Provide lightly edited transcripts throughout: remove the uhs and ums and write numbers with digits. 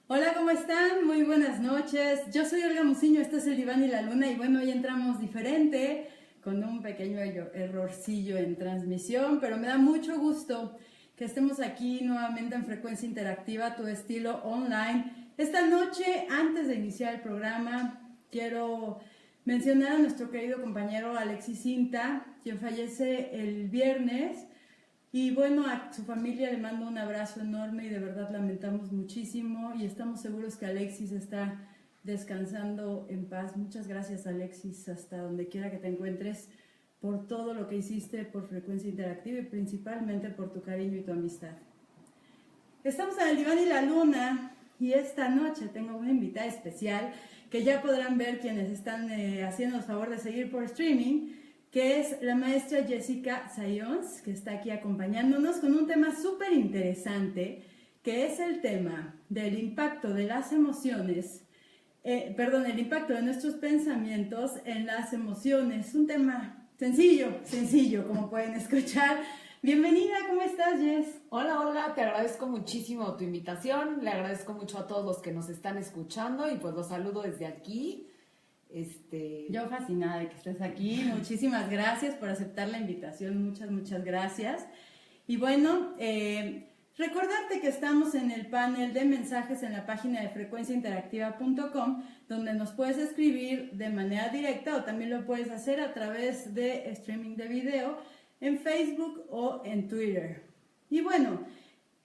Hola, ¿cómo están? Muy buenas noches. Yo soy Olga Muciño, este es el Diván y la Luna y bueno, hoy entramos diferente, con un pequeño errorcillo en transmisión, pero me da mucho gusto que estemos aquí nuevamente en Frecuencia Interactiva, tu estilo online. Esta noche, antes de iniciar el programa, quiero mencionar a nuestro querido compañero Alexis Cinta, quien fallece el viernes. Y bueno, a su familia le mando un abrazo enorme y de verdad lamentamos muchísimo y estamos seguros que Alexis está descansando en paz. Muchas gracias, Alexis, hasta donde quiera que te encuentres, por todo lo que hiciste por Frecuencia Interactiva y principalmente por tu cariño y tu amistad. Estamos en el Diván y la Luna y esta noche tengo una invitada especial que ya podrán ver quienes están haciendo el favor de seguir por streaming, que es la maestra Jessica Sayons, que está aquí acompañándonos con un tema súper interesante, que es el tema del impacto de las emociones, el impacto de nuestros pensamientos en las emociones. Un tema sencillo, como pueden escuchar. Bienvenida, ¿cómo estás, Jess? Hola, Olga, te agradezco muchísimo tu invitación, le agradezco mucho a todos los que nos están escuchando y pues los saludo desde aquí. Yo fascinada de que estés aquí. Muchísimas gracias por aceptar la invitación. Muchas gracias. Y bueno, recordarte que estamos en el panel de mensajes en la página de frecuenciainteractiva.com, donde nos puedes escribir de manera directa o también lo puedes hacer a través de streaming de video en Facebook o en Twitter. Y bueno,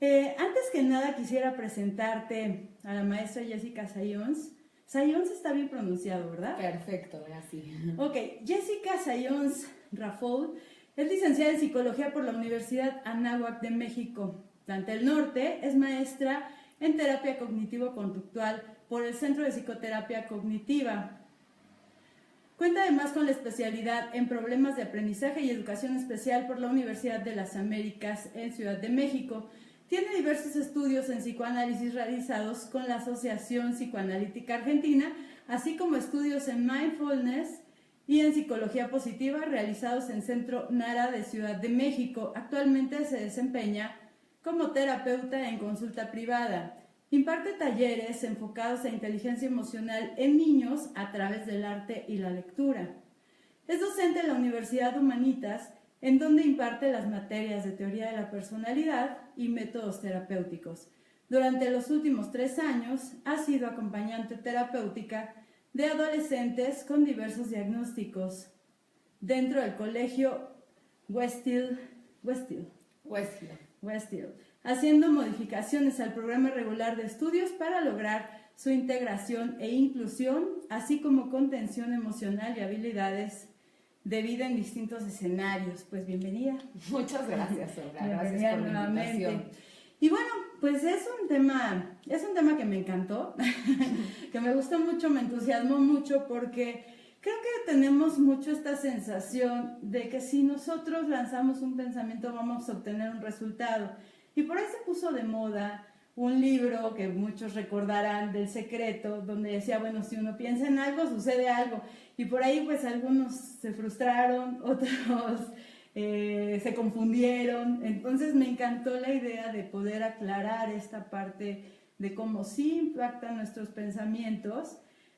antes que nada quisiera presentarte a la maestra Jessica Sayons. Sayons está bien pronunciado, ¿verdad? Perfecto, así. Ok, Jessica Sayons Rafoul es licenciada en Psicología por la Universidad Anáhuac de México, Planta del Norte. Es maestra en Terapia Cognitivo-Conductual por el Centro de Psicoterapia Cognitiva. Cuenta además con la especialidad en Problemas de Aprendizaje y Educación Especial por la Universidad de las Américas en Ciudad de México. Tiene diversos estudios en psicoanálisis realizados con la Asociación Psicoanalítica Argentina, así como estudios en mindfulness y en psicología positiva realizados en Centro Nara de Ciudad de México. Actualmente se desempeña como terapeuta en consulta privada. Imparte talleres enfocados a inteligencia emocional en niños a través del arte y la lectura. Es docente en la Universidad Humanitas, en donde imparte las materias de teoría de la personalidad y métodos terapéuticos. Durante los últimos 3 años ha sido acompañante terapéutica de adolescentes con diversos diagnósticos dentro del colegio Westfield, haciendo modificaciones al programa regular de estudios para lograr su integración e inclusión, así como contención emocional y habilidades de vida en distintos escenarios. Pues bienvenida. Muchas gracias, Olga. Bienvenida Gracias por la invitación. Y bueno, pues es un tema que me encantó, que me gustó mucho, me entusiasmó mucho porque creo que tenemos mucho esta sensación de que si nosotros lanzamos un pensamiento vamos a obtener un resultado. Y por ahí se puso de moda un libro que muchos recordarán del Secreto, donde decía, bueno, si uno piensa en algo, sucede algo. Y por ahí pues algunos se frustraron, otros se confundieron. Entonces me encantó la idea de poder aclarar esta parte de cómo sí impactan nuestros pensamientos,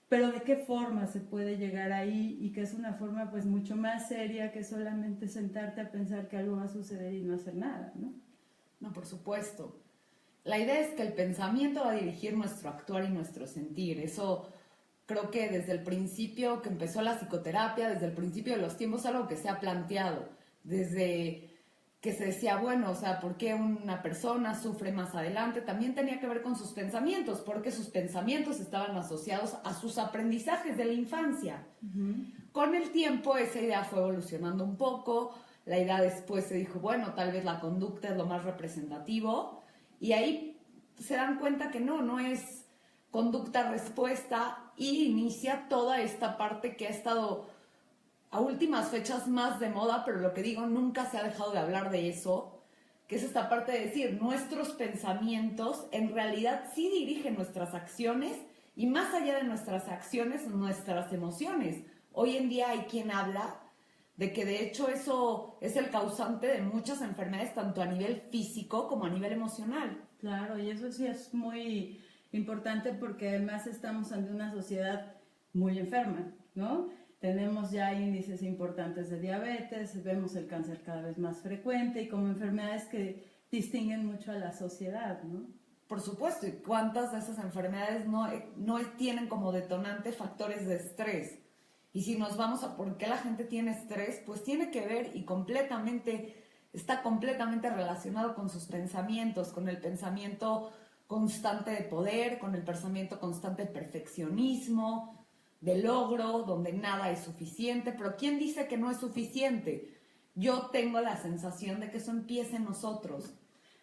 pero de qué forma se puede llegar ahí y que es una forma pues mucho más seria que solamente sentarte a pensar que algo va a suceder y no hacer nada, ¿no? No, por supuesto. La idea es que el pensamiento va a dirigir nuestro actuar y nuestro sentir. Eso creo que desde el principio que empezó la psicoterapia, desde el principio de los tiempos, algo que se ha planteado. Desde que se decía, bueno, o sea, ¿por qué una persona sufre más adelante? También tenía que ver con sus pensamientos, porque sus pensamientos estaban asociados a sus aprendizajes de la infancia. Con el tiempo esa idea fue evolucionando un poco, la idea después se dijo, bueno, tal vez la conducta es lo más representativo, y ahí se dan cuenta que no es conducta-respuesta, y inicia toda esta parte que ha estado a últimas fechas más de moda, pero lo que digo, nunca se ha dejado de hablar de eso, que es esta parte de decir, nuestros pensamientos en realidad sí dirigen nuestras acciones y más allá de nuestras acciones, nuestras emociones. Hoy en día hay quien habla de que de hecho eso es el causante de muchas enfermedades, tanto a nivel físico como a nivel emocional. Claro, y eso sí es muy importante porque además estamos ante una sociedad muy enferma, ¿no? Tenemos ya índices importantes de diabetes, vemos el cáncer cada vez más frecuente y como enfermedades que distinguen mucho a la sociedad, ¿no? Por supuesto, ¿y cuántas de esas enfermedades no tienen como detonante factores de estrés? Y si nos vamos a por qué la gente tiene estrés, pues tiene que ver y está completamente relacionado con sus pensamientos, con el pensamiento constante de poder, con el pensamiento constante de perfeccionismo, de logro, donde nada es suficiente. Pero ¿quién dice que no es suficiente? Yo tengo la sensación de que eso empieza en nosotros.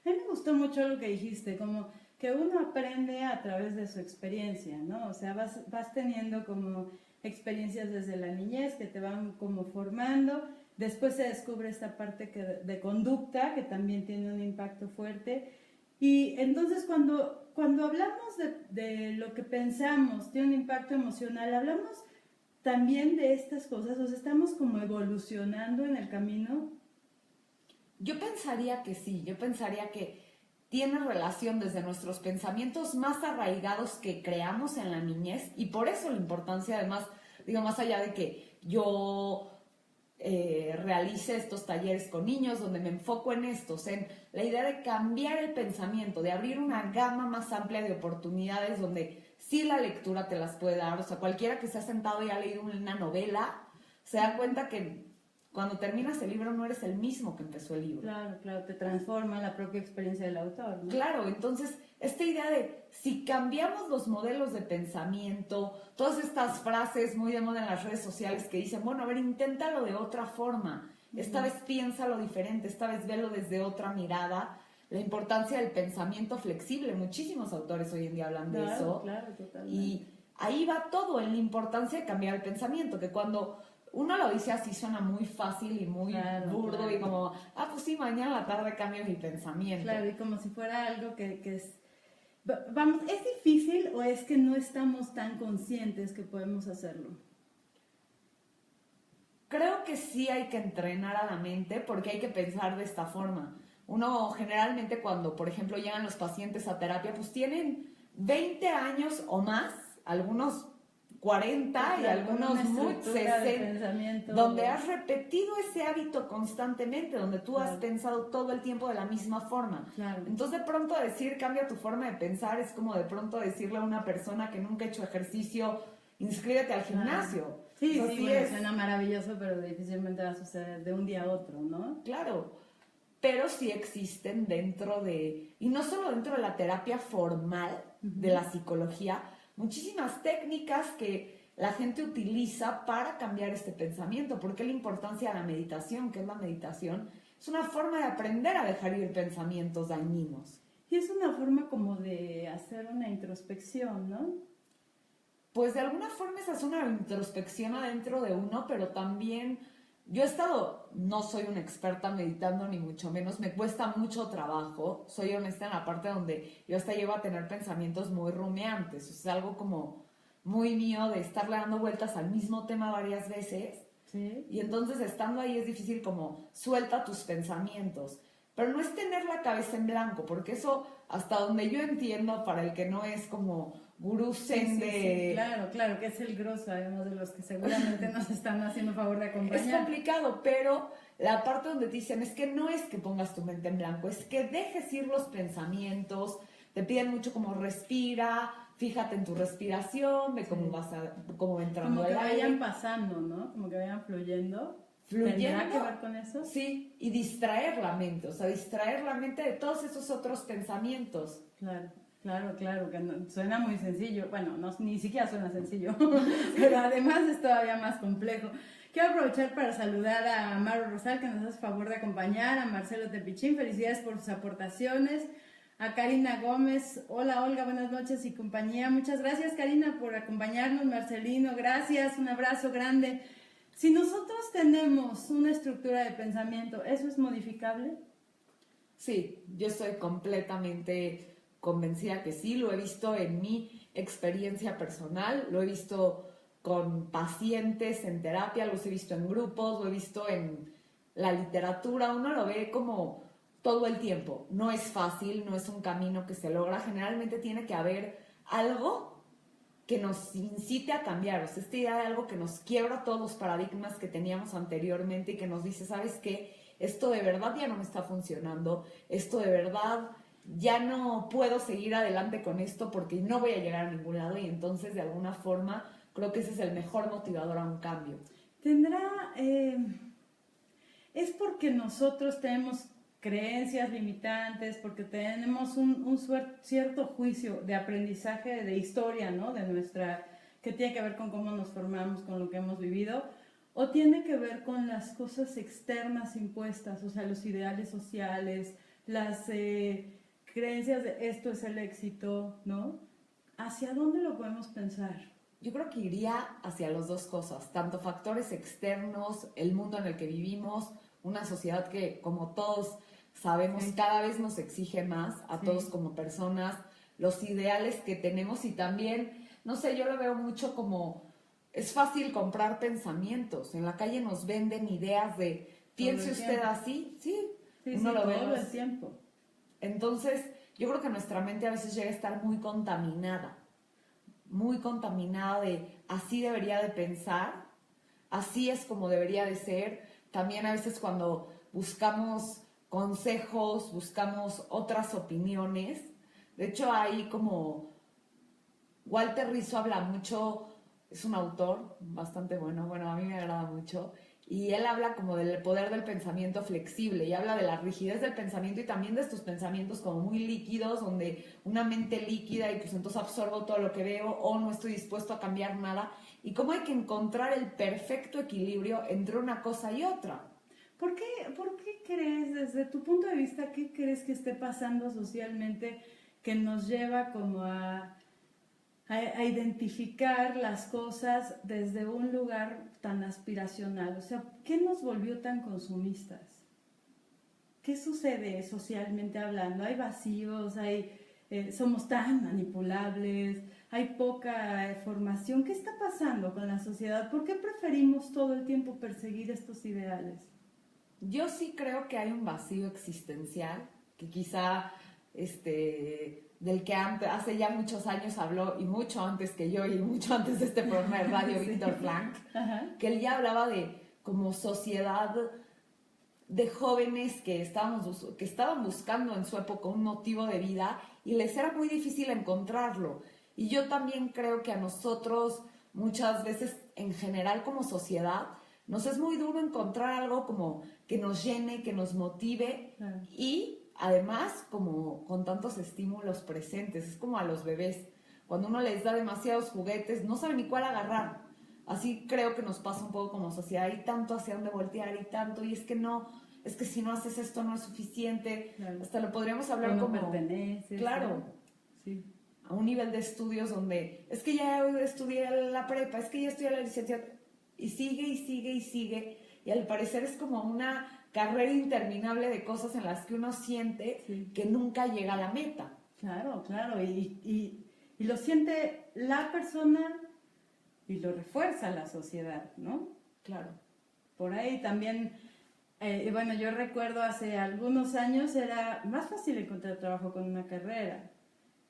A mí me gustó mucho lo que dijiste, como que uno aprende a través de su experiencia, ¿no? O sea, vas teniendo como experiencias desde la niñez que te van como formando, después se descubre esta parte de conducta que también tiene un impacto fuerte y entonces cuando hablamos de lo que pensamos, tiene un impacto emocional, hablamos también de estas cosas, o sea, estamos como evolucionando en el camino. Yo pensaría que sí, yo pensaría que tiene relación desde nuestros pensamientos más arraigados que creamos en la niñez y por eso la importancia además, digo, más allá de que yo realice estos talleres con niños donde me enfoco en estos, en la idea de cambiar el pensamiento, de abrir una gama más amplia de oportunidades donde sí la lectura te las puede dar, o sea, cualquiera que se ha sentado y ha leído una novela se da cuenta que cuando terminas el libro no eres el mismo que empezó el libro. Claro, claro, te transforma la propia experiencia del autor, ¿no? Claro, entonces esta idea de si cambiamos los modelos de pensamiento, todas estas frases muy de moda en las redes sociales que dicen, bueno, a ver, inténtalo de otra forma, esta vez piénsalo diferente, esta vez velo desde otra mirada, la importancia del pensamiento flexible, muchísimos autores hoy en día hablan de eso. Claro, totalmente. Y ahí va todo en la importancia de cambiar el pensamiento, que cuando uno lo dice así suena muy fácil y muy burdo y como, pues sí, mañana a la tarde cambio mi pensamiento. Claro, y como si fuera algo que es... Vamos, ¿es difícil o es que no estamos tan conscientes que podemos hacerlo? Creo que sí hay que entrenar a la mente porque hay que pensar de esta forma. Uno generalmente cuando, por ejemplo, llegan los pacientes a terapia, pues tienen 20 años o más, algunos 40 y algunos muy 60, donde has repetido ese hábito constantemente, donde tú has pensado todo el tiempo de la misma forma. Claro. Entonces de pronto decir cambia tu forma de pensar es como de pronto decirle a una persona que nunca ha hecho ejercicio, inscríbete al gimnasio. Sí, sí, bueno, suena maravilloso, pero difícilmente va a suceder de un día a otro, ¿no? Claro, pero sí existen dentro de, y no solo dentro de la terapia formal de la psicología, muchísimas técnicas que la gente utiliza para cambiar este pensamiento. ¿Por qué la importancia de la meditación? ¿Qué es la meditación? Es una forma de aprender a dejar ir pensamientos dañinos. Y es una forma como de hacer una introspección, ¿no? Pues de alguna forma es hacer una introspección adentro de uno, pero también yo no soy una experta meditando ni mucho menos, me cuesta mucho trabajo, soy honesta en la parte donde yo hasta llego a tener pensamientos muy rumiantes, es algo como muy mío de estarle dando vueltas al mismo tema varias veces. Sí. Y entonces estando ahí es difícil como suelta tus pensamientos, pero no es tener la cabeza en blanco, porque eso hasta donde yo entiendo para el que no es como gurú zen Sí, claro, que es el grosso, además de los que seguramente nos están haciendo favor de acompañar. Es complicado, pero la parte donde te dicen es que no es que pongas tu mente en blanco, es que dejes ir los pensamientos, te piden mucho como respira, fíjate en tu respiración, ve cómo cómo entrando el aire. Como que vayan pasando, ¿no? Como que vayan fluyendo. ¿Tendrá que ver con eso? Sí, y distraer la mente, o sea, distraer la mente de todos esos otros pensamientos. Claro, que suena muy sencillo. Bueno, ni siquiera suena sencillo, pero además es todavía más complejo. Quiero aprovechar para saludar a Maru Rosal, que nos hace favor de acompañar, a Marcelo Tepichín, felicidades por sus aportaciones, a Karina Gómez, hola Olga, buenas noches y compañía. Muchas gracias Karina por acompañarnos, Marcelino, gracias, un abrazo grande. Si nosotros tenemos una estructura de pensamiento, ¿eso es modificable? Sí, yo estoy completamente convencida que sí, lo he visto en mi experiencia personal, lo he visto con pacientes en terapia, los he visto en grupos, lo he visto en la literatura, uno lo ve como todo el tiempo. No es fácil, no es un camino que se logra, generalmente tiene que haber algo que nos incite a cambiar, o sea, esta idea de algo que nos quiebra todos los paradigmas que teníamos anteriormente y que nos dice, ¿sabes qué? Esto de verdad ya no me está funcionando, esto de verdad ya no puedo seguir adelante con esto porque no voy a llegar a ningún lado, y entonces de alguna forma creo que ese es el mejor motivador a un cambio. Es porque nosotros tenemos creencias limitantes, porque tenemos un cierto juicio de aprendizaje, de historia, ¿no? Que tiene que ver con cómo nos formamos, con lo que hemos vivido, o tiene que ver con las cosas externas impuestas, o sea, los ideales sociales, las creencias de esto es el éxito, ¿no? ¿Hacia dónde lo podemos pensar? Yo creo que iría hacia las dos cosas, tanto factores externos, el mundo en el que vivimos, una sociedad que, como todos sabemos, sí, cada vez nos exige más a sí, todos como personas, los ideales que tenemos, y también, no sé, yo lo veo mucho como, es fácil comprar pensamientos, en la calle nos venden ideas de, piense usted así, sí, uno lo ve todo el tiempo. Entonces, yo creo que nuestra mente a veces llega a estar muy contaminada de así debería de pensar, así es como debería de ser. También a veces cuando buscamos consejos, buscamos otras opiniones. De hecho, hay como Walter Rizzo habla mucho, es un autor bastante bueno, a mí me agrada mucho, y él habla como del poder del pensamiento flexible, y habla de la rigidez del pensamiento y también de estos pensamientos como muy líquidos, donde una mente líquida y pues entonces absorbo todo lo que veo o no estoy dispuesto a cambiar nada, y cómo hay que encontrar el perfecto equilibrio entre una cosa y otra. ¿Por qué crees, desde tu punto de vista, qué crees que esté pasando socialmente que nos lleva como a identificar las cosas desde un lugar tan aspiracional? O sea, ¿qué nos volvió tan consumistas? ¿Qué sucede socialmente hablando? Hay vacíos, somos tan manipulables, hay poca formación. ¿Qué está pasando con la sociedad? ¿Por qué preferimos todo el tiempo perseguir estos ideales? Yo sí creo que hay un vacío existencial que quizá del que hace ya muchos años habló, y mucho antes que yo y mucho antes de este programa de radio, sí, Víctor Frank, que él ya hablaba de como sociedad de jóvenes que estaban buscando en su época un motivo de vida y les era muy difícil encontrarlo. Y yo también creo que a nosotros muchas veces en general como sociedad nos es muy duro encontrar algo como que nos llene, que nos motive, y además, como con tantos estímulos presentes, es como a los bebés. Cuando uno les da demasiados juguetes, no saben ni cuál agarrar. Así creo que nos pasa un poco como sociedad. Hay tanto hacia dónde voltear y tanto, y es que si no haces esto no es suficiente. Claro. Hasta lo podríamos hablar no como... perteneces. Claro. Sí. A un nivel de estudios donde, es que ya estudié la prepa, es que ya estudié la licenciatura, y sigue. Y al parecer es como una carrera interminable de cosas en las que uno siente sí, que nunca llega a la meta. Claro, y lo siente la persona y lo refuerza la sociedad, ¿no? Claro. Por ahí también, bueno, yo recuerdo hace algunos años era más fácil encontrar trabajo con una carrera.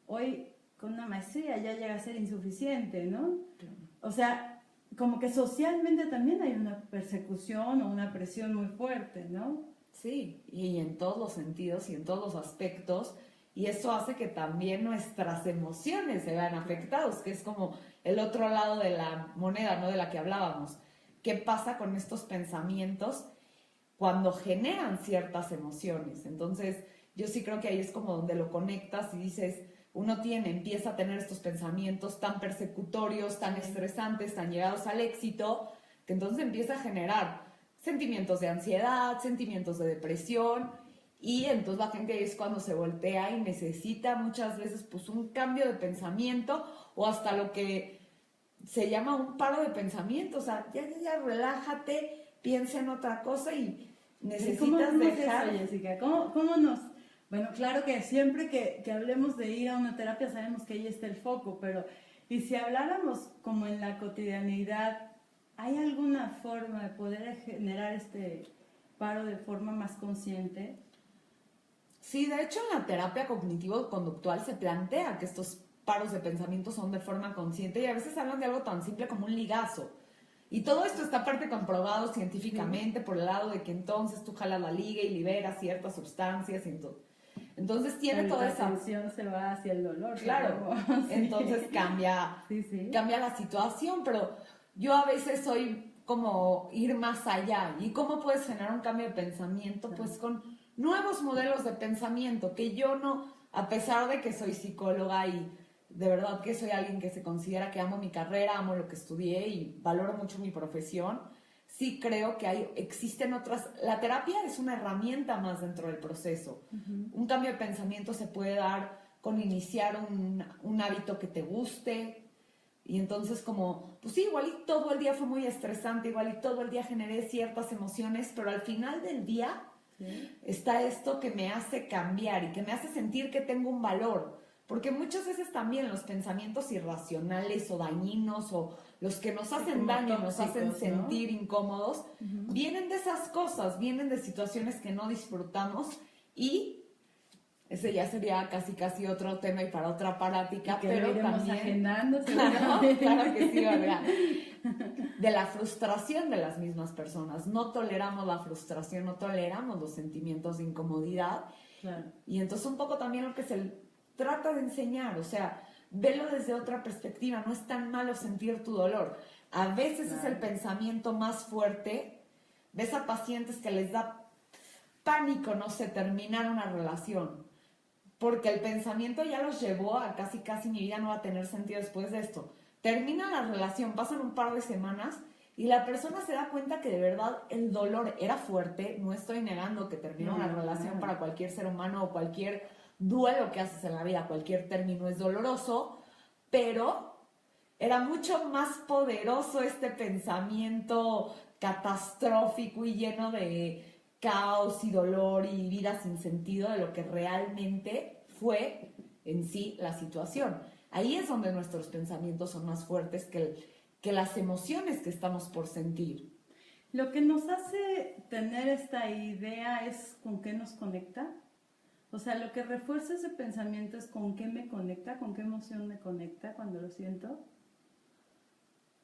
Hoy con una maestría ya llega a ser insuficiente, ¿no? Claro. O sea, como que socialmente también hay una persecución o una presión muy fuerte, ¿no? Sí, y en todos los sentidos y en todos los aspectos, y eso hace que también nuestras emociones se vean afectados, que es como el otro lado de la moneda, ¿no? De la que hablábamos. ¿Qué pasa con estos pensamientos cuando generan ciertas emociones? Entonces, yo sí creo que ahí es como donde lo conectas y dices, uno empieza a tener estos pensamientos tan persecutorios, tan estresantes, tan llegados al éxito, que entonces empieza a generar sentimientos de ansiedad, sentimientos de depresión, y entonces la gente es cuando se voltea y necesita muchas veces pues un cambio de pensamiento o hasta lo que se llama un paro de pensamiento. O sea, ya relájate, piensa en otra cosa y necesitas dejar... ¿Cómo es eso, Jessica? ¿Cómo nos...? Bueno, claro que siempre que hablemos de ir a una terapia sabemos que ahí está el foco, pero ¿y si habláramos como en la cotidianidad, hay alguna forma de poder generar este paro de forma más consciente? Sí, de hecho en la terapia cognitivo-conductual se plantea que estos paros de pensamiento son de forma consciente y a veces hablan de algo tan simple como un ligazo. Y todo esto está aparte comprobado científicamente por el lado de que entonces tú jalas la liga y liberas ciertas sustancias y entonces tiene toda esa... La atención se va hacia el dolor. Claro, sí. Entonces cambia la situación, pero yo a veces soy como ir más allá. ¿Y cómo puedes generar un cambio de pensamiento? Pues con nuevos modelos de pensamiento, que yo no, a pesar de que soy psicóloga y de verdad que soy alguien que se considera que amo mi carrera, amo lo que estudié y valoro mucho mi profesión, sí creo que existen otras... La terapia es una herramienta más dentro del proceso. Un cambio de pensamiento se puede dar con iniciar un hábito que te guste. Y entonces como, pues sí, igual y todo el día fue muy estresante, igual y todo el día generé ciertas emociones, pero al final del día está esto que me hace cambiar y que me hace sentir que tengo un valor. Porque muchas veces también los pensamientos irracionales o dañinos o los que nos hacen daño, tóxicos, nos hacen sentir incómodos, vienen de esas cosas, vienen de situaciones que no disfrutamos y ese ya sería casi otro tema y para otra plática, pero también agendando, claro que sí, ¿verdad? De la frustración de las mismas personas. No toleramos la frustración, no toleramos los sentimientos de incomodidad. Claro. Y entonces un poco también lo que trata de enseñar, o sea, velo desde otra perspectiva, no es tan malo sentir tu dolor. A veces es el pensamiento más fuerte. Ves a pacientes que les da pánico, no sé, terminar una relación, porque el pensamiento ya los llevó a casi mi vida no va a tener sentido después de esto. Termina la relación, pasan un par de semanas y la persona se da cuenta que de verdad el dolor era fuerte. No estoy negando que termina una relación para cualquier ser humano o cualquier duelo que haces en la vida, cualquier término es doloroso, pero era mucho más poderoso este pensamiento catastrófico y lleno de caos y dolor y vida sin sentido de lo que realmente fue en sí la situación. Ahí es donde nuestros pensamientos son más fuertes que las emociones que estamos por sentir. Lo que nos hace tener esta idea es con qué nos conecta. O sea, lo que refuerza ese pensamiento es con qué me conecta, con qué emoción me conecta cuando lo siento.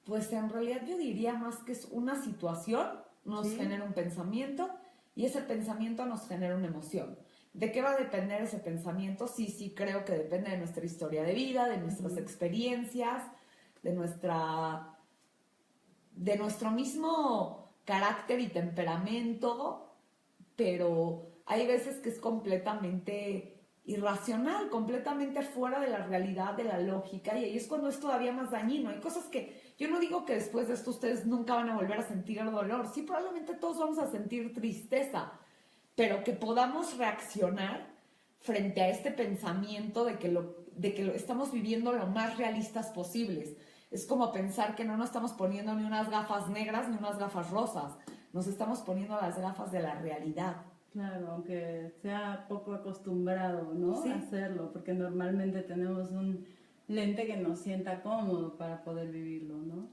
Pues en realidad yo diría más que es una situación, nos genera un pensamiento y ese pensamiento nos genera una emoción. ¿De qué va a depender ese pensamiento? Sí, creo que depende de nuestra historia de vida, de nuestras experiencias, de nuestro mismo carácter y temperamento, pero hay veces que es completamente irracional, completamente fuera de la realidad, de la lógica, y ahí es cuando es todavía más dañino. Hay cosas que yo no digo que después de esto ustedes nunca van a volver a sentir el dolor. Sí, probablemente todos vamos a sentir tristeza, pero que podamos reaccionar frente a este pensamiento de que lo estamos viviendo lo más realistas posibles. Es como pensar que no nos estamos poniendo ni unas gafas negras ni unas gafas rosas. Nos estamos poniendo las gafas de la realidad. Claro, aunque sea poco acostumbrado, ¿no? Sí. A hacerlo, porque normalmente tenemos un lente que nos sienta cómodo para poder vivirlo, ¿no?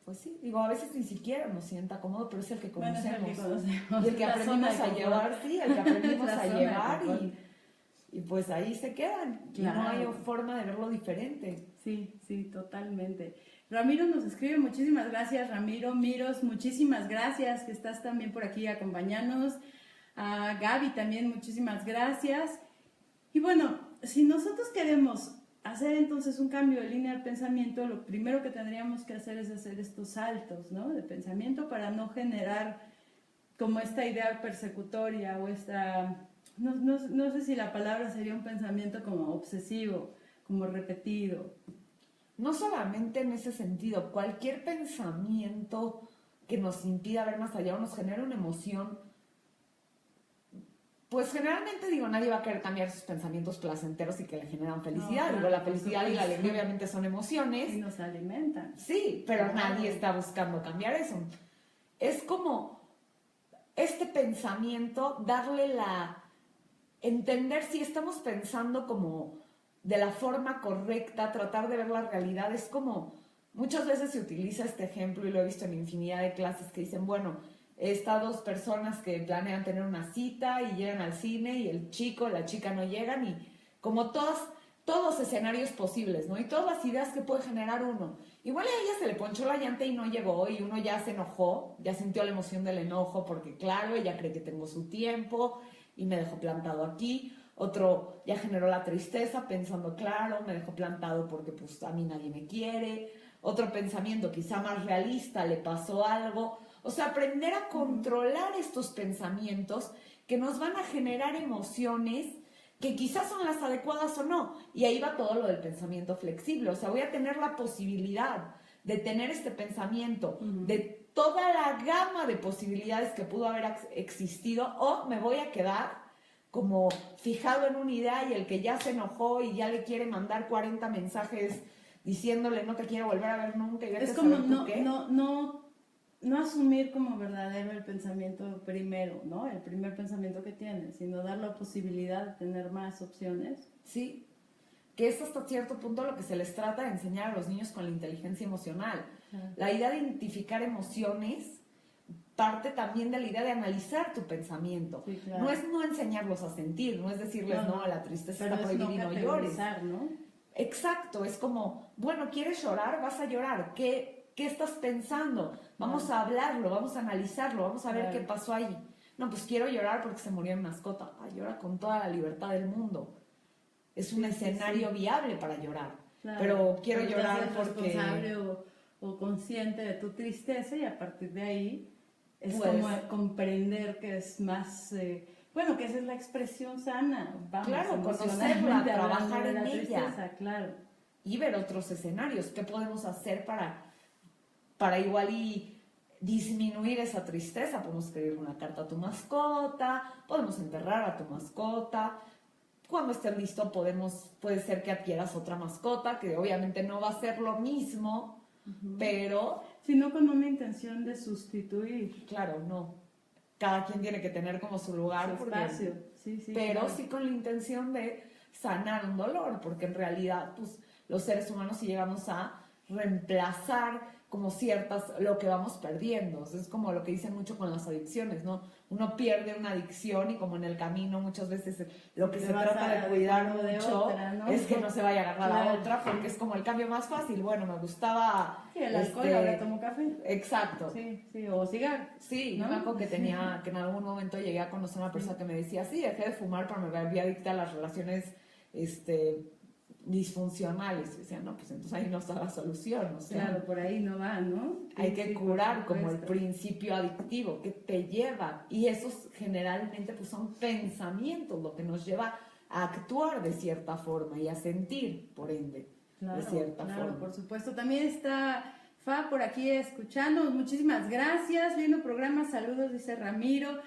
Pues sí, digo, a veces ni siquiera nos sienta cómodo, pero es el que conocemos. Bueno, es el que conocemos. Y el que aprendimos a llevar, sí, el que aprendimos a llevar y pues ahí se quedan. Claro. Y no hay forma de verlo diferente. Sí, totalmente. Ramiro nos escribe, muchísimas gracias, Ramiro. Miros, muchísimas gracias que estás también por aquí acompañándonos. A Gaby también, muchísimas gracias. Y bueno, si nosotros queremos hacer entonces un cambio de línea de pensamiento, lo primero que tendríamos que hacer es hacer estos saltos, ¿no? De pensamiento para no generar como esta idea persecutoria o esta... No sé si la palabra sería un pensamiento como obsesivo, como repetido. No solamente en ese sentido, cualquier pensamiento que nos impida ver más allá o nos genere una emoción, pues generalmente digo, nadie va a querer cambiar sus pensamientos placenteros y que le generan felicidad. No, digo, la felicidad y la alegría obviamente son emociones. Y nos alimentan. Sí, pero nadie está buscando cambiar eso. Es como este pensamiento, entender si estamos pensando como de la forma correcta, tratar de ver la realidad. Es como, muchas veces se utiliza este ejemplo y lo he visto en infinidad de clases que dicen, bueno, estas dos personas que planean tener una cita y llegan al cine y el chico, la chica no llegan y como todas todos escenarios posibles, ¿no? Y todas las ideas que puede generar uno. Igual a ella se le ponchó la llanta y no llegó, y uno ya se enojó, ya sintió la emoción del enojo, porque claro, ella cree que tengo su tiempo y me dejó plantado aquí. Otro ya generó la tristeza pensando, claro, me dejó plantado porque pues a mí nadie me quiere. Otro pensamiento quizá más realista, le pasó algo. O sea, aprender a controlar estos pensamientos que nos van a generar emociones que quizás son las adecuadas o no. Y ahí va todo lo del pensamiento flexible. O sea, voy a tener la posibilidad de tener este pensamiento de toda la gama de posibilidades que pudo haber existido, o me voy a quedar como fijado en una idea, y el que ya se enojó y ya le quiere mandar 40 mensajes diciéndole no te quiero volver a ver nunca. Y es como no asumir como verdadero el pensamiento primero, ¿no? El primer pensamiento que tienes, sino dar la posibilidad de tener más opciones. Sí, que es hasta cierto punto lo que se les trata de enseñar a los niños con la inteligencia emocional. La idea de identificar emociones parte también de la idea de analizar tu pensamiento. Sí, claro. No es no enseñarlos a sentir, no es decirles, no, la tristeza está prohibida y no llores. ¿No? Exacto, es como, bueno, ¿quieres llorar? Vas a llorar. ¿Qué estás pensando? Vamos a hablarlo, vamos a analizarlo, vamos a ver qué pasó ahí. No, pues quiero llorar porque se murió mi mascota. Llora con toda la libertad del mundo. Es un escenario viable para llorar. Claro. Pero quiero llorar porque... responsable o consciente de tu tristeza, y a partir de ahí es como comprender que es más... bueno, que esa es la expresión sana. Vamos, claro, conocerla, trabajar en ella. Tristeza, claro. Y ver otros escenarios. ¿Qué podemos hacer para igual y disminuir esa tristeza? Podemos escribir una carta a tu mascota, podemos enterrar a tu mascota. Cuando estés listo puede ser que adquieras otra mascota, que obviamente no va a ser lo mismo, pero... Sino con una intención de sustituir. Claro, no. Cada quien tiene que tener como su lugar. Su espacio. Sí, pero claro, sí con la intención de sanar un dolor, porque en realidad pues, los seres humanos sí llegamos a reemplazar como lo que vamos perdiendo. Es como lo que dicen mucho con las adicciones, ¿no? Uno pierde una adicción y como en el camino muchas veces lo que se trata de cuidar mucho es que no se vaya a agarrar a otra, porque es como el cambio más fácil. Bueno, me gustaba... Sí, el alcohol, ahora tomo café. Exacto. Sí, o cigarro. Sí, ¿no? Yo me acuerdo que que en algún momento llegué a conocer a una persona que me decía, sí, dejé de fumar, pero me había adicta a las relaciones disfuncionales. Y decía, no, pues entonces ahí no está la solución. O sea, claro, por ahí no va, ¿no? Hay que curar como el principio adictivo que te lleva, y esos generalmente pues son pensamientos lo que nos lleva a actuar de cierta forma y a sentir, por ende, de cierta forma. Claro, por supuesto. También está Fa por aquí escuchando. Muchísimas gracias. Lindo programa. Saludos, dice Ramiro.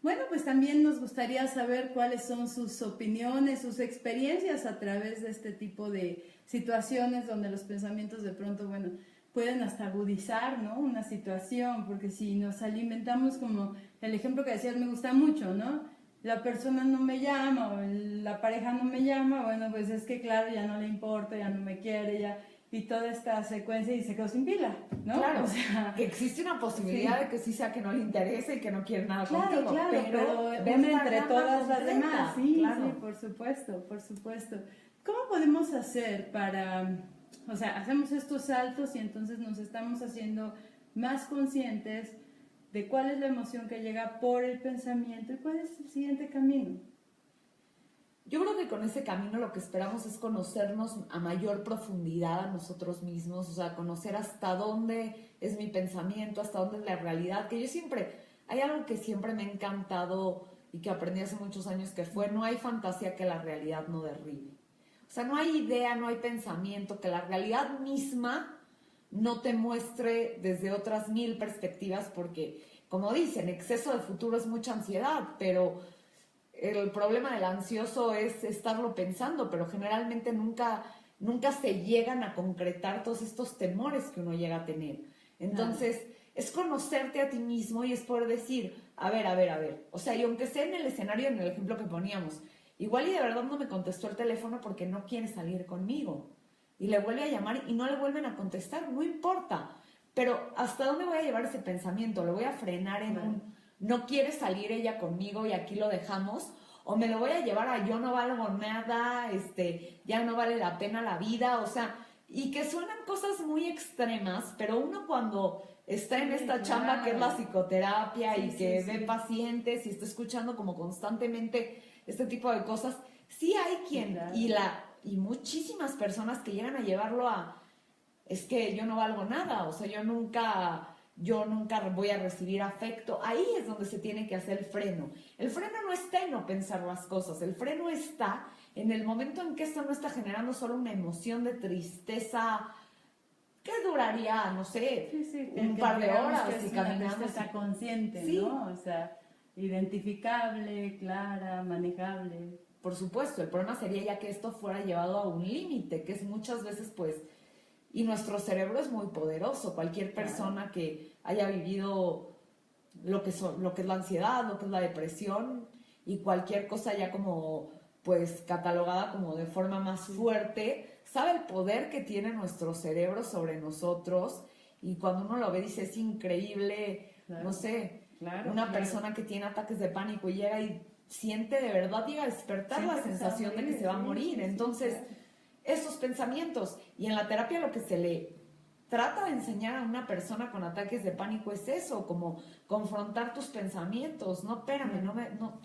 Bueno, pues también nos gustaría saber cuáles son sus opiniones, sus experiencias a través de este tipo de situaciones donde los pensamientos de pronto, bueno, pueden hasta agudizar, ¿no? Una situación, porque si nos alimentamos como el ejemplo que decías me gusta mucho, ¿no? La persona no me llama o la pareja no me llama, bueno, pues es que claro, ya no le importa, ya no me quiere, ya... Y toda esta secuencia y se quedó sin pila, ¿no? Claro, o sea, que existe una posibilidad de que sí sea que no le interese y que no quiere nada contigo. Claro, pero entre todas las demás, sí, por supuesto. ¿Cómo podemos hacer para, o sea, hacemos estos saltos y entonces nos estamos haciendo más conscientes de cuál es la emoción que llega por el pensamiento y cuál es el siguiente camino? Yo creo que con ese camino lo que esperamos es conocernos a mayor profundidad a nosotros mismos, o sea, conocer hasta dónde es mi pensamiento, hasta dónde es la realidad, que hay algo que siempre me ha encantado y que aprendí hace muchos años, que fue, no hay fantasía que la realidad no derribe. O sea, no hay idea, no hay pensamiento que la realidad misma no te muestre desde otras 1000 perspectivas, porque, como dicen, exceso de futuro es mucha ansiedad, pero... El problema del ansioso es estarlo pensando, pero generalmente nunca se llegan a concretar todos estos temores que uno llega a tener. Entonces, es conocerte a ti mismo y es poder decir, a ver. O sea, y aunque sea en el escenario, en el ejemplo que poníamos, igual y de verdad no me contestó el teléfono porque no quiere salir conmigo. Y le vuelve a llamar y no le vuelven a contestar, no importa. Pero ¿hasta dónde voy a llevar ese pensamiento? ¿Lo voy a frenar en no quiere salir ella conmigo y aquí lo dejamos? o me lo voy a llevar a yo no valgo nada, ya no vale la pena la vida, o sea, y que suenan cosas muy extremas, pero uno cuando está en esta chamba que es la psicoterapia y que ve pacientes y está escuchando como constantemente este tipo de cosas, sí hay quien, y muchísimas personas que llegan a llevarlo a, es que yo no valgo nada, o sea, yo nunca voy a recibir afecto. Ahí es donde se tiene que hacer el freno. El freno no está en no pensar las cosas, el freno está en el momento en que esto no está generando solo una emoción de tristeza que duraría, no sé, un par de horas y caminamos. Una tristeza consciente, ¿no? O sea, identificable, clara, manejable. Por supuesto, el problema sería ya que esto fuera llevado a un límite, que es muchas veces, pues, y nuestro cerebro es muy poderoso. Cualquier persona que haya vivido lo que es la ansiedad, lo que es la depresión y cualquier cosa ya como, pues, catalogada como de forma más fuerte, sabe el poder que tiene nuestro cerebro sobre nosotros, y cuando uno lo ve dice, es increíble, no sé, una persona que tiene ataques de pánico y llega y siente de verdad, llega a despertar la sensación de que se va a morir. Entonces, esos pensamientos, y en la terapia lo que se le trata de enseñar a una persona con ataques de pánico es eso, como confrontar tus pensamientos. No, espérame, no,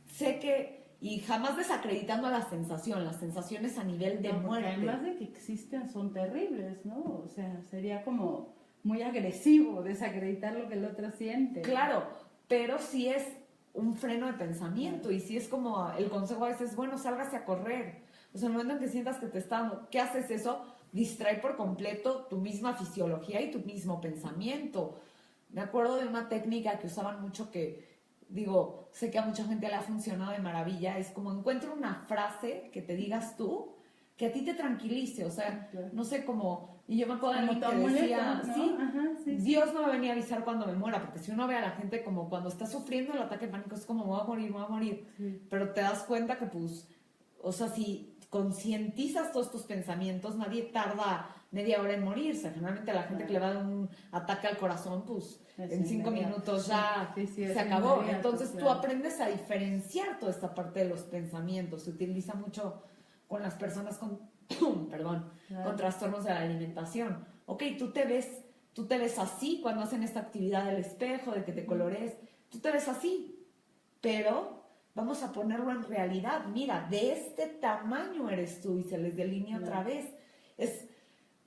sé que, y jamás desacreditando la sensación, las sensaciones a nivel de muerte. Además de que existen, son terribles, ¿no? O sea, sería como muy agresivo desacreditar lo que el otro siente. Claro, pero sí es un freno de pensamiento, y sí es como el consejo a veces, bueno, sálgase a correr. O sea, en el momento en que sientas que te está dando, ¿qué haces eso? Distrae por completo tu misma fisiología y tu mismo pensamiento. Me acuerdo de una técnica que usaban mucho que, digo, sé que a mucha gente le ha funcionado de maravilla, es como encuentra una frase que te digas tú, que a ti te tranquilice, o sea, no sé cómo, y yo me acuerdo de alguien que decía, ¿no? Sí, Dios no va a venir a avisar cuando me muera, porque si uno ve a la gente como cuando está sufriendo el ataque de pánico, es como, me voy a morir, pero te das cuenta que pues, o sea, si concientizas todos tus pensamientos, nadie tarda media hora en morirse. Generalmente la gente que le va a dar un ataque al corazón, pues en 5 minutos ya se acabó. Entonces tú aprendes a diferenciar toda esta parte de los pensamientos. Se utiliza mucho con las personas con, con trastornos de la alimentación. Ok, tú te ves así cuando hacen esta actividad del espejo, de que te colorees, tú te ves así, pero vamos a ponerlo en realidad. Mira, de este tamaño eres tú, y se les delinea otra vez. Es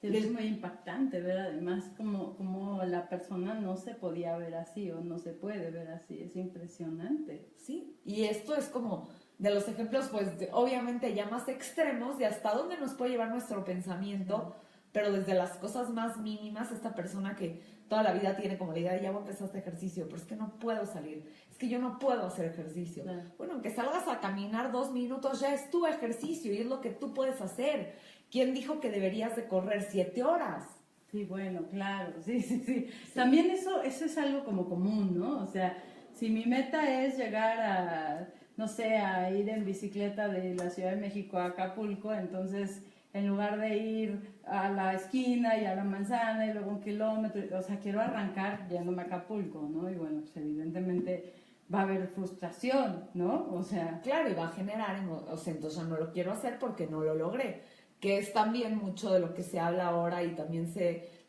muy impactante ver además como la persona no se podía ver así o no se puede ver así. Es impresionante. Sí, y esto es como de los ejemplos, pues obviamente ya más extremos de hasta dónde nos puede llevar nuestro pensamiento, pero desde las cosas más mínimas. Esta persona que toda la vida tiene como la idea de ya voy a empezar este ejercicio, pero es que no puedo salir, es que yo no puedo hacer ejercicio. Bueno, aunque salgas a caminar 2 minutos ya es tu ejercicio y es lo que tú puedes hacer. ¿Quién dijo que deberías de correr 7 horas? Sí, bueno, claro, sí. También eso es algo como común, ¿no? O sea, si mi meta es llegar a, no sé, a ir en bicicleta de la Ciudad de México a Acapulco, entonces en lugar de ir a la esquina y a la manzana y luego 1 kilómetro, o sea, quiero arrancar yéndome a Acapulco, ¿no? Y bueno, pues evidentemente va a haber frustración, ¿no? O sea... Claro, y va a generar, o sea, entonces no lo quiero hacer porque no lo logré, que es también mucho de lo que se habla ahora, y también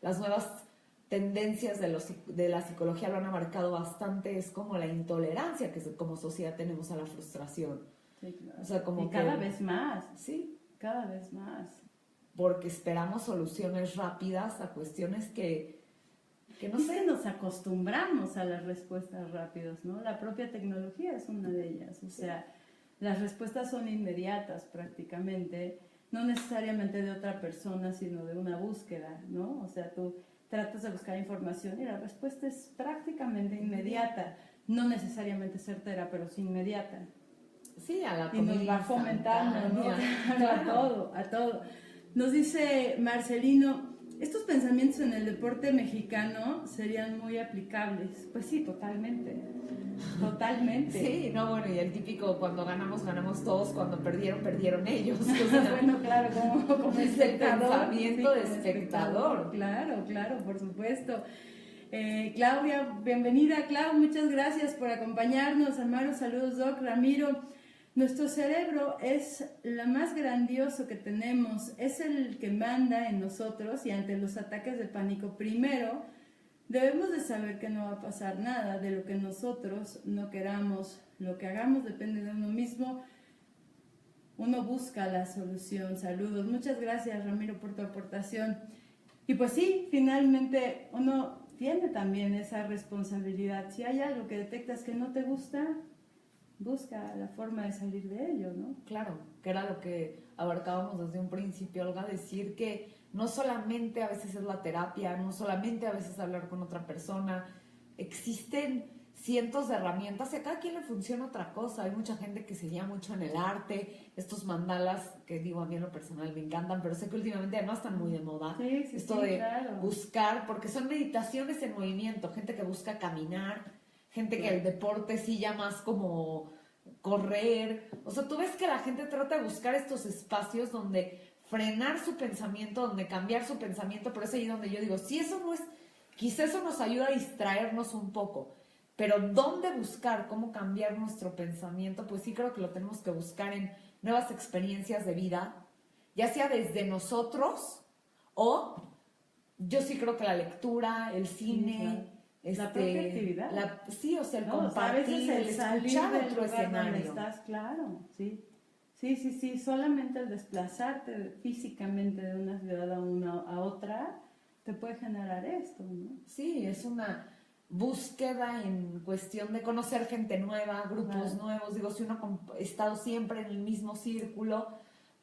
las nuevas tendencias de la psicología lo han marcado bastante, es como la intolerancia que como sociedad tenemos a la frustración. Sí, claro. O sea, como y cada vez más. Sí. Cada vez más. Porque esperamos soluciones rápidas a cuestiones que no sé. Que nos acostumbramos a las respuestas rápidas, ¿no? La propia tecnología es una de ellas. O sea, las respuestas son inmediatas prácticamente, no necesariamente de otra persona, sino de una búsqueda, ¿no? O sea, tú tratas de buscar información y la respuesta es prácticamente inmediata. No necesariamente certera, pero sí inmediata. Sí, a la y nos va fomentando, ¿no? Claro. a todo. Nos dice Marcelino, estos pensamientos en el deporte mexicano serían muy aplicables. Pues sí, totalmente. Sí, no, bueno, y el típico, cuando ganamos todos, cuando perdieron ellos. O sea, bueno, claro, como espectador. Pensamiento de espectador. Claro, por supuesto. Claudia, bienvenida, Clau, muchas gracias por acompañarnos. Amaro, saludos, Doc, Ramiro. Nuestro cerebro es lo más grandioso que tenemos, es el que manda en nosotros y ante los ataques de pánico primero debemos de saber que no va a pasar nada de lo que nosotros no queramos, lo que hagamos depende de uno mismo, uno busca la solución. Saludos, muchas gracias Ramiro por tu aportación. Y pues sí, finalmente uno tiene también esa responsabilidad, si hay algo que detectas que no te gusta, busca la forma de salir de ello, ¿no? Claro, que era lo que abarcábamos desde un principio, Olga, decir que no solamente a veces es la terapia, no solamente a veces hablar con otra persona, existen cientos de herramientas y a cada quien le funciona otra cosa. Hay mucha gente que se guía mucho en el arte, estos mandalas que digo a mí en lo personal me encantan, pero sé que últimamente además están muy de moda. Sí, sí, esto sí, de claro. buscar, porque son meditaciones en movimiento, gente que busca caminar, gente que el deporte sí ya más como correr. O sea, tú ves que la gente trata de buscar estos espacios donde frenar su pensamiento, donde cambiar su pensamiento, pero es ahí donde yo digo, si eso no es, quizá eso nos ayuda a distraernos un poco, pero ¿dónde buscar cómo cambiar nuestro pensamiento? Pues sí creo que lo tenemos que buscar en nuevas experiencias de vida, ya sea desde nosotros o yo sí creo que la lectura, el cine, sí, claro. La propia actividad. Sí, o sea, el No, compartir, o sea, a veces el salir escuchar del otro lugar donde escenario. estás, claro, sí. Sí, sí, sí, solamente el desplazarte físicamente de una ciudad a otra te puede generar esto, ¿no? Sí, es una búsqueda en cuestión de conocer gente nueva, grupos nuevos. Digo, si uno ha estado siempre en el mismo círculo,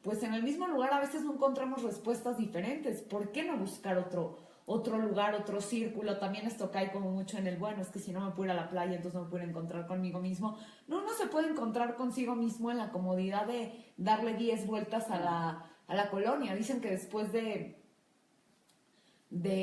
pues en el mismo lugar a veces no encontramos respuestas diferentes. ¿Por qué no buscar otro lugar, otro círculo? También esto cae como mucho en el, bueno, es que si no me puedo ir a la playa, entonces no me puedo encontrar conmigo mismo. No, uno se puede encontrar consigo mismo en la comodidad de darle 10 vueltas a la colonia. Dicen que después de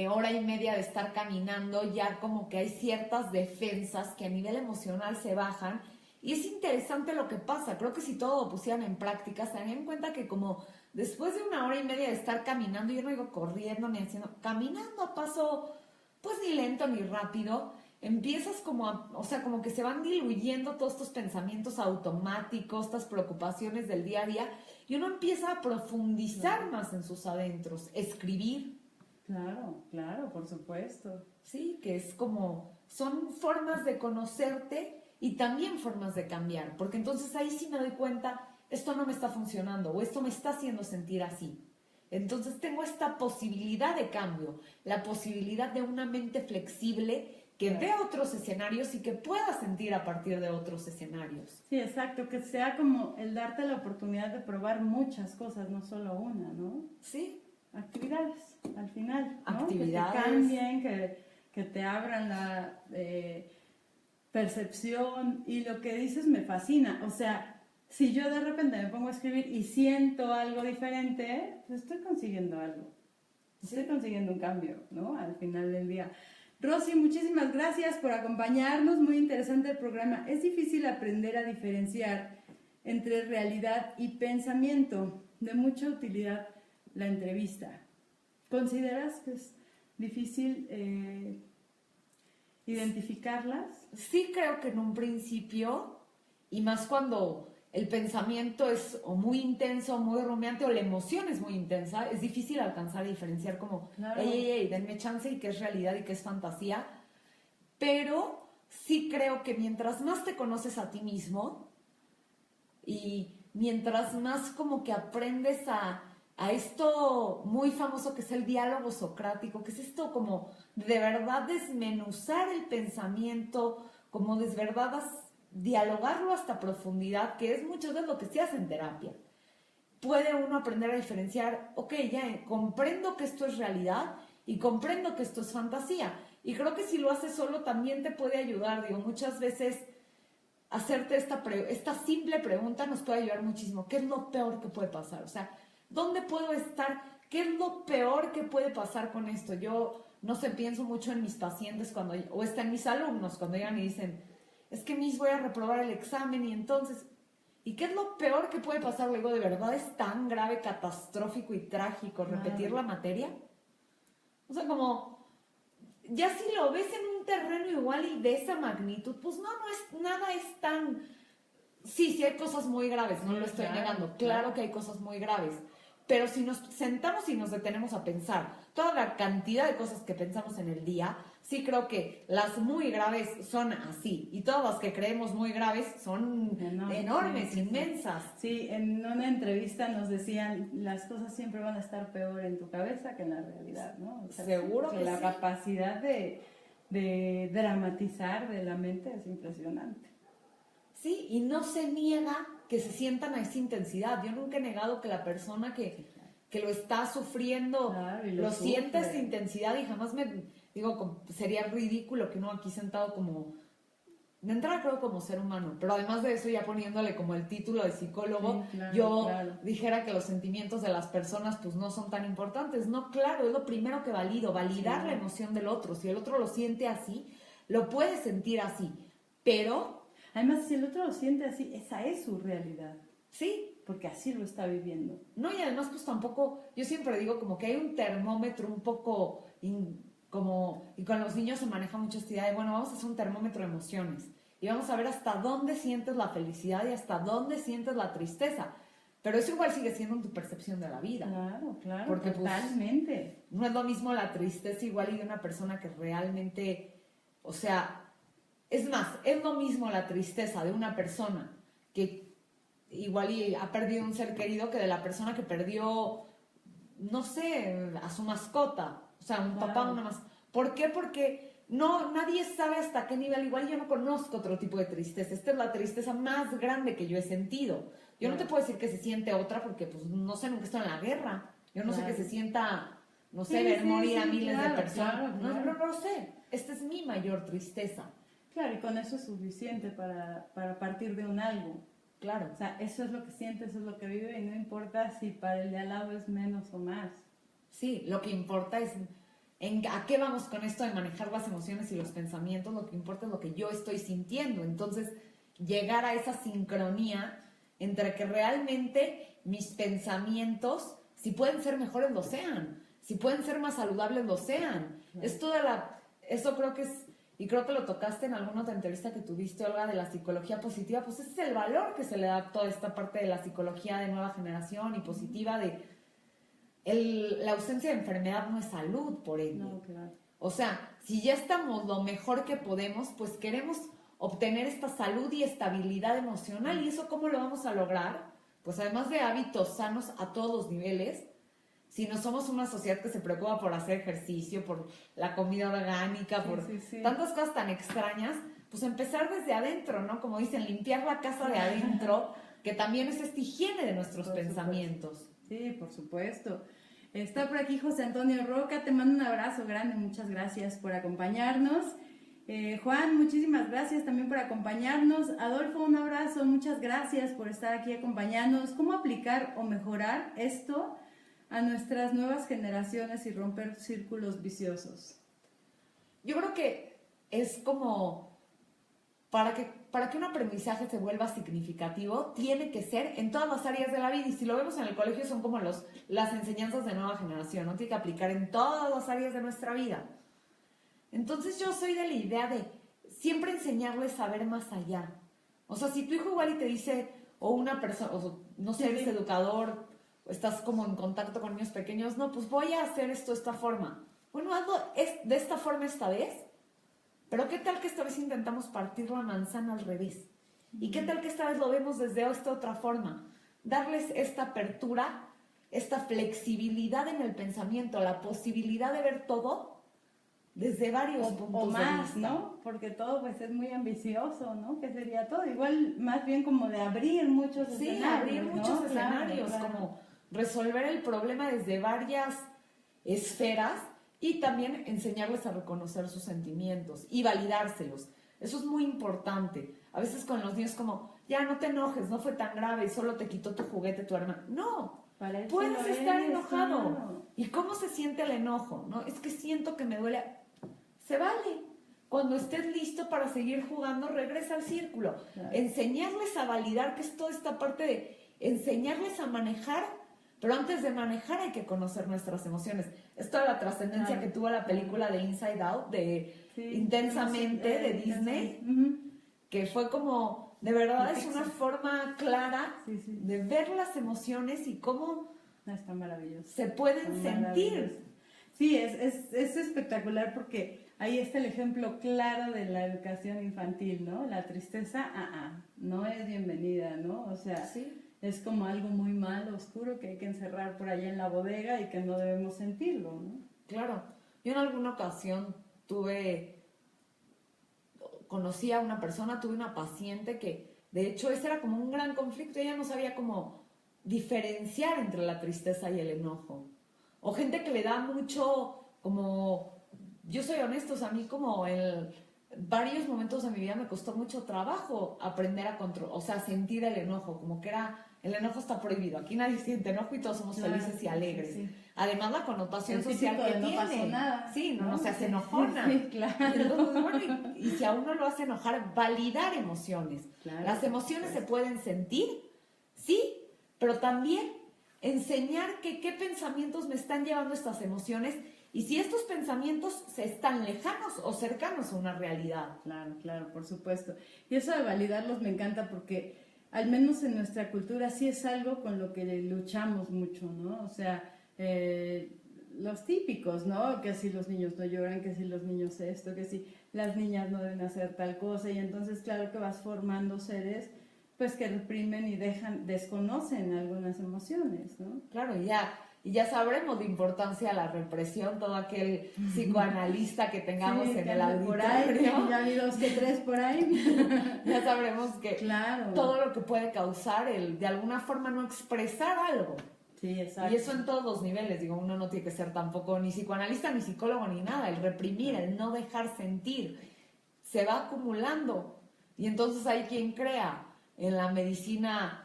hora y media de estar caminando, ya como que hay ciertas defensas que a nivel emocional se bajan. Y es interesante lo que pasa. Creo que si todo lo pusieran en práctica, se darían cuenta que como después de una hora y media de estar caminando, yo no digo corriendo ni haciendo, caminando a paso, pues ni lento ni rápido, empiezas como o sea, como que se van diluyendo todos estos pensamientos automáticos, estas preocupaciones del día a día, y uno empieza a profundizar más en sus adentros, escribir. Claro, claro, por supuesto. Sí, que es como, son formas de conocerte y también formas de cambiar, porque entonces ahí sí me doy cuenta, esto no me está funcionando o esto me está haciendo sentir así. Entonces tengo esta posibilidad de cambio, la posibilidad de una mente flexible que vea otros escenarios y que pueda sentir a partir de otros escenarios. Sí, exacto, que sea como el darte la oportunidad de probar muchas cosas, no solo una, ¿no? Sí. Actividades, al final, ¿no? Actividades. Que te cambien, que te abran la percepción, y lo que dices me fascina. O sea, si yo de repente me pongo a escribir y siento algo diferente, pues estoy consiguiendo algo. Estoy consiguiendo un cambio, ¿no? Al final del día. Rosy, muchísimas gracias por acompañarnos. Muy interesante el programa. Es difícil aprender a diferenciar entre realidad y pensamiento. De mucha utilidad la entrevista. ¿Consideras que es difícil identificarlas? Sí, creo que en un principio, y más cuando el pensamiento es o muy intenso, muy rumiante, o la emoción es muy intensa, es difícil alcanzar a diferenciar como, claro. Ey, denme chance, y qué es realidad y qué es fantasía. Pero sí creo que mientras más te conoces a ti mismo y mientras más como que aprendes a esto muy famoso que es el diálogo socrático, que es esto como de verdad desmenuzar el pensamiento, como de verdad dialogarlo hasta profundidad, que es mucho de lo que se hace en terapia. Puede uno aprender a diferenciar, ok, ya comprendo que esto es realidad y comprendo que esto es fantasía. Y creo que si lo haces solo también te puede ayudar. Digo, muchas veces hacerte esta simple pregunta nos puede ayudar muchísimo. ¿Qué es lo peor que puede pasar? O sea, ¿dónde puedo estar? ¿Qué es lo peor que puede pasar con esto? Yo, no sé, pienso mucho en mis pacientes o está en mis alumnos cuando llegan y dicen, es que mis voy a reprobar el examen y entonces, ¿y qué es lo peor que puede pasar? Luego, ¿de verdad es tan grave, catastrófico y trágico repetir la materia? O sea, como, ya si lo ves en un terreno igual y de esa magnitud, pues nada es tan sí hay cosas muy graves, no lo estoy negando, claro que hay cosas muy graves, pero si nos sentamos y nos detenemos a pensar toda la cantidad de cosas que pensamos en el día, sí creo que las muy graves son así, y todas las que creemos muy graves son enormes, inmensas. Sí, en una entrevista nos decían, las cosas siempre van a estar peor en tu cabeza que en la realidad, ¿no? O sea, seguro que la capacidad de dramatizar de la mente es impresionante. Sí, y no se niega que se sientan a esa intensidad. Yo nunca he negado que la persona que lo está sufriendo lo sienta esa intensidad, y jamás digo, sería ridículo que uno aquí sentado como, de entrada creo como ser humano, pero además de eso ya poniéndole como el título de psicólogo, dijera que los sentimientos de las personas pues no son tan importantes. No, claro, es lo primero que valido, validar la emoción del otro. Si el otro lo siente así, lo puede sentir así, pero... Además, si el otro lo siente así, esa es su realidad. Sí. Porque así lo está viviendo. No, y además pues tampoco, yo siempre digo como que hay un termómetro un poco y con los niños se maneja mucho esta idea de, bueno, vamos a hacer un termómetro de emociones y vamos a ver hasta dónde sientes la felicidad y hasta dónde sientes la tristeza. Pero eso igual sigue siendo en tu percepción de la vida. Claro, porque, totalmente. Pues, no es lo mismo la tristeza igual y de una persona que realmente, o sea, es más, es lo mismo la tristeza de una persona que igual y ha perdido un ser querido que de la persona que perdió, no sé, a su mascota, o sea, un papá, una mascota. ¿Por qué? Porque nadie sabe hasta qué nivel, igual yo no conozco otro tipo de tristeza. Esta es la tristeza más grande que yo he sentido. Yo no te puedo decir que se siente otra porque, pues, no sé, nunca estoy en la guerra. Yo no sé que se sienta, no sé, ver morir a miles de personas. No lo sé. Esta es mi mayor tristeza. Claro, y con eso es suficiente para partir de un algo. Claro. O sea, eso es lo que siente, eso es lo que vive, y no importa si para el de al lado es menos o más. Sí, lo que importa es a qué vamos con esto de manejar las emociones y los pensamientos. Lo que importa es lo que yo estoy sintiendo. Entonces, llegar a esa sincronía entre que realmente mis pensamientos, si pueden ser mejores, lo sean. Si pueden ser más saludables, lo sean. Claro. Eso creo que es... Y creo que lo tocaste en alguna otra entrevista que tuviste, Olga, de la psicología positiva. Pues ese es el valor que se le da a toda esta parte de la psicología de nueva generación y positiva, de la ausencia de enfermedad no es salud, por ende. No, claro. O sea, si ya estamos lo mejor que podemos, pues queremos obtener esta salud y estabilidad emocional. ¿Y eso cómo lo vamos a lograr? Pues además de hábitos sanos a todos los niveles, si no somos una sociedad que se preocupa por hacer ejercicio, por la comida orgánica, por tantas cosas tan extrañas, pues empezar desde adentro, ¿no? Como dicen, limpiar la casa de adentro, que también es esta higiene de nuestros pensamientos. Sí, por supuesto. Está por aquí José Antonio Roca, te mando un abrazo grande, muchas gracias por acompañarnos. Juan, muchísimas gracias también por acompañarnos. Adolfo, un abrazo, muchas gracias por estar aquí acompañándonos. ¿Cómo aplicar o mejorar esto a nuestras nuevas generaciones y romper círculos viciosos? Yo creo que es como para que un aprendizaje se vuelva significativo, tiene que ser en todas las áreas de la vida. Y si lo vemos en el colegio, son como las enseñanzas de nueva generación, ¿no? Tiene que aplicar en todas las áreas de nuestra vida. Entonces yo soy de la idea de siempre enseñarles a ver más allá. O sea, si tu hijo igual y te dice, o una persona, o no sé, eres educador, estás como en contacto con niños pequeños, no, pues voy a hacer esto de esta forma. Bueno, hazlo de esta forma esta vez, pero ¿qué tal que esta vez intentamos partir la manzana al revés? ¿Y qué tal que esta vez lo vemos desde esta otra forma? Darles esta apertura, esta flexibilidad en el pensamiento, la posibilidad de ver todo desde varios puntos o más, de vista. ¿no? Porque todo pues es muy ambicioso, ¿no? ¿Qué sería todo? Igual más bien como de abrir muchos escenarios. Sí, abrir muchos escenarios, claro. como resolver el problema desde varias esferas y también enseñarles a reconocer sus sentimientos y validárselos. Eso es muy importante. A veces con los niños como, ya no te enojes, no fue tan grave, solo te quitó tu juguete tu hermana. No, puedes estar enojado. Claro. ¿Y cómo se siente el enojo? ¿No? Es que siento que me duele. Se vale. Cuando estés listo para seguir jugando, regresa al círculo. Claro. Enseñarles a validar, que es toda esta parte de enseñarles a manejar, pero antes de manejar hay que conocer nuestras emociones. Es toda la trascendencia que tuvo la película de Inside Out, de Intensamente, de Disney, que fue como de verdad es una forma clara Sí, sí. de ver las emociones y cómo Está maravilloso. se pueden Está sentir. maravilloso. Sí, es espectacular porque ahí está el ejemplo claro de la educación infantil, ¿no? La tristeza, no es bienvenida, ¿no? O sea, Sí. es como algo muy malo, oscuro, que hay que encerrar por allá en la bodega y que no debemos sentirlo, ¿no? Claro. Yo en alguna ocasión conocí a una persona, tuve una paciente que, de hecho, ese era como un gran conflicto. Ella no sabía cómo diferenciar entre la tristeza y el enojo. O gente que le da mucho, como, yo soy honesta, o sea, a mí como en varios momentos de mi vida me costó mucho trabajo aprender a controlar, o sea, sentir el enojo, como que era, el enojo está prohibido, aquí nadie siente enojo y todos somos felices y alegres. Sí, sí. Además la connotación El social típico que de no tiene. pasó nada, Sí, no ¿no? se hace Sí, enojona. sí, claro. Entonces, bueno, y si a uno lo hace enojar, validar emociones. Claro, Las emociones se pueden sentir, sí, pero también enseñar qué pensamientos me están llevando estas emociones y si estos pensamientos se están lejanos o cercanos a una realidad. Claro, claro, por supuesto. Y eso de validarlos me encanta porque al menos en nuestra cultura sí es algo con lo que luchamos mucho, ¿no? O sea, los típicos, ¿no? Que si los niños no lloran, que si los niños esto, que si las niñas no deben hacer tal cosa y entonces claro que vas formando seres pues que reprimen y desconocen algunas emociones, ¿no? Claro, y ya sabremos de importancia de la represión, todo aquel psicoanalista que tengamos Sí, en que el ande por auditorio. ahí, ya vi 2 que 3 por ahí. Ya sabremos que Claro. todo lo que puede causar el de alguna forma no expresar algo. Sí, exacto. Y eso en todos los niveles, digo, uno no tiene que ser tampoco ni psicoanalista, ni psicólogo, ni nada. El reprimir, el no dejar sentir, se va acumulando. Y entonces hay quien crea en la medicina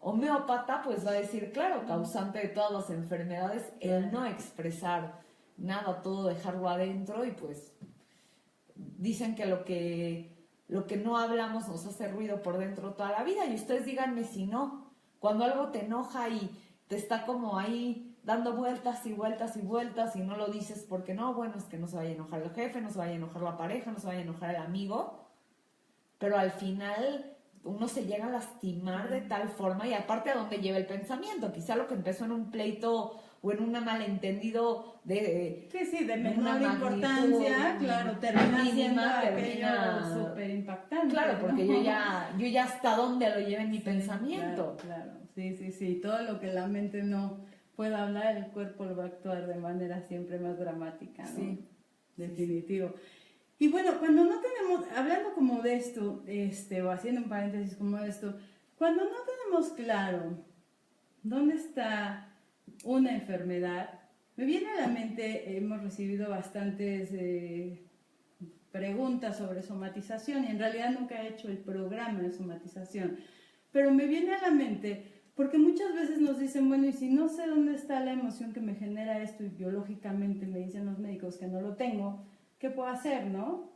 homeópata, pues va a decir, claro, causante de todas las enfermedades, el no expresar nada, todo dejarlo adentro y pues dicen que lo que no hablamos nos hace ruido por dentro toda la vida. Y ustedes díganme si no, cuando algo te enoja y te está como ahí dando vueltas y vueltas y vueltas y no lo dices porque no, bueno, es que no se vaya a enojar el jefe, no se vaya a enojar la pareja, no se vaya a enojar el amigo, pero al final uno se llega a lastimar de tal forma y aparte a dónde lleva el pensamiento, quizá lo que empezó en un pleito o en un malentendido de sí, de menor una importancia, claro, termina siendo termina aquello súper impactante. Claro, porque ¿no? yo ya hasta dónde lo lleve en mi Sí, pensamiento. Claro, sí, todo lo que la mente no pueda hablar, el cuerpo lo va a actuar de manera siempre más dramática, ¿no? Sí. Definitivo. Y bueno, cuando no tenemos, hablando como de esto, o haciendo un paréntesis como esto, cuando no tenemos claro dónde está una enfermedad, me viene a la mente, hemos recibido bastantes preguntas sobre somatización y en realidad nunca he hecho el programa de somatización, pero me viene a la mente porque muchas veces nos dicen, bueno, y si no sé dónde está la emoción que me genera esto y biológicamente me dicen los médicos que no lo tengo, ¿qué puedo hacer, no?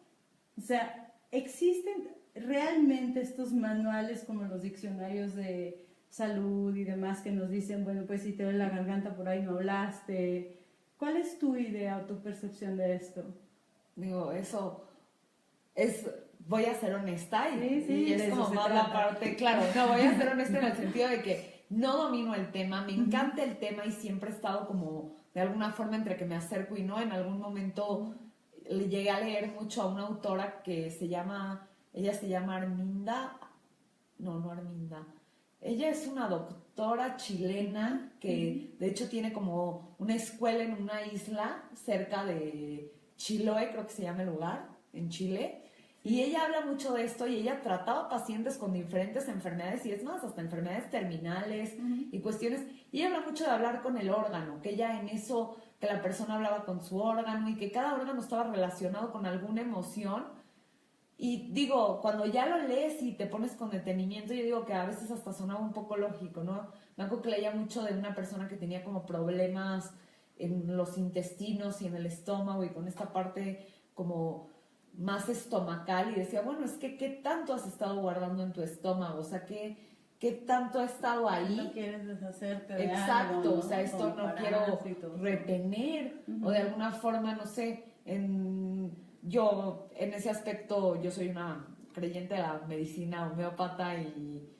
O sea, ¿existen realmente estos manuales como los diccionarios de salud y demás que nos dicen, bueno, pues si te duele la garganta por ahí no hablaste? ¿Cuál es tu idea o tu percepción de esto? Digo, eso es, voy a ser honesta y es de como eso más se la trata. parte, claro, no, voy a ser honesta en el sentido de que no domino el tema, me encanta el tema y siempre he estado como de alguna forma entre que me acerco y no, en algún momento le llegué a leer mucho a una autora que ella se llama Arminda, no Arminda, ella es una doctora chilena que de hecho tiene como una escuela en una isla cerca de Chiloé, creo que se llama el lugar, en Chile, y ella habla mucho de esto y ella trataba pacientes con diferentes enfermedades y es más, hasta enfermedades terminales y cuestiones, y ella habla mucho de hablar con el órgano, que ella en eso, que la persona hablaba con su órgano y que cada órgano estaba relacionado con alguna emoción. Y digo, cuando ya lo lees y te pones con detenimiento, yo digo que a veces hasta sonaba un poco lógico, ¿no? Me acuerdo que leía mucho de una persona que tenía como problemas en los intestinos y en el estómago y con esta parte como más estomacal y decía, bueno, es que ¿qué tanto has estado guardando en tu estómago? O sea, ¿qué tanto ha estado ahí? No quieres deshacerte de Exacto, algo, ¿no? o sea, esto Como no quiero parásitos, retener o de alguna forma, no sé, yo en ese aspecto yo soy una creyente de la medicina homeópata y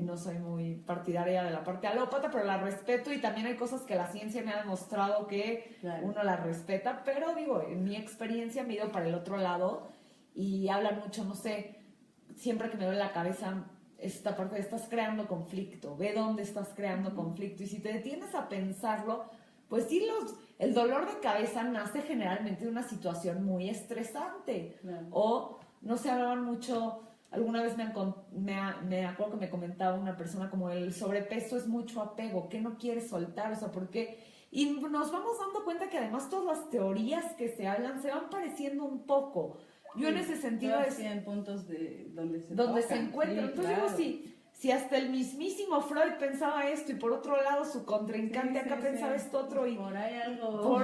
no soy muy partidaria de la parte alópata, pero la respeto, y también hay cosas que la ciencia me ha demostrado que uno la respeta, pero digo, en mi experiencia me he ido para el otro lado y hablan mucho, no sé, siempre que me duele la cabeza esta parte de estás creando conflicto, ve dónde estás creando conflicto, y si te detienes a pensarlo, pues sí, el dolor de cabeza nace generalmente de una situación muy estresante. O, no se hablaban mucho, alguna vez me acuerdo que me comentaba una persona como el sobrepeso es mucho apego, que no quieres soltar, o sea, porque... Y nos vamos dando cuenta que además todas las teorías que se hablan se van pareciendo un poco. Yo en ese sentido... es en puntos de donde se encuentran. Sí, entonces digo, si hasta el mismísimo Freud pensaba esto y por otro lado su contrincante acá pensaba esto otro, y por ahí algo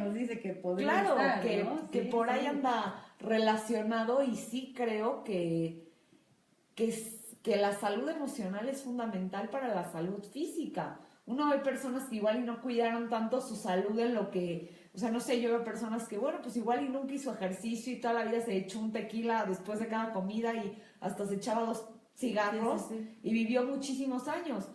nos dice que podría estar, ¿no? que por ahí anda relacionado, y sí creo que la salud emocional es fundamental para la salud física. Uno ve personas que igual y no cuidaron tanto su salud en lo que, o sea, no sé, yo veo personas que, bueno, pues igual y nunca hizo ejercicio y toda la vida se echó un tequila después de cada comida y hasta se echaba 2 cigarros y vivió muchísimos años.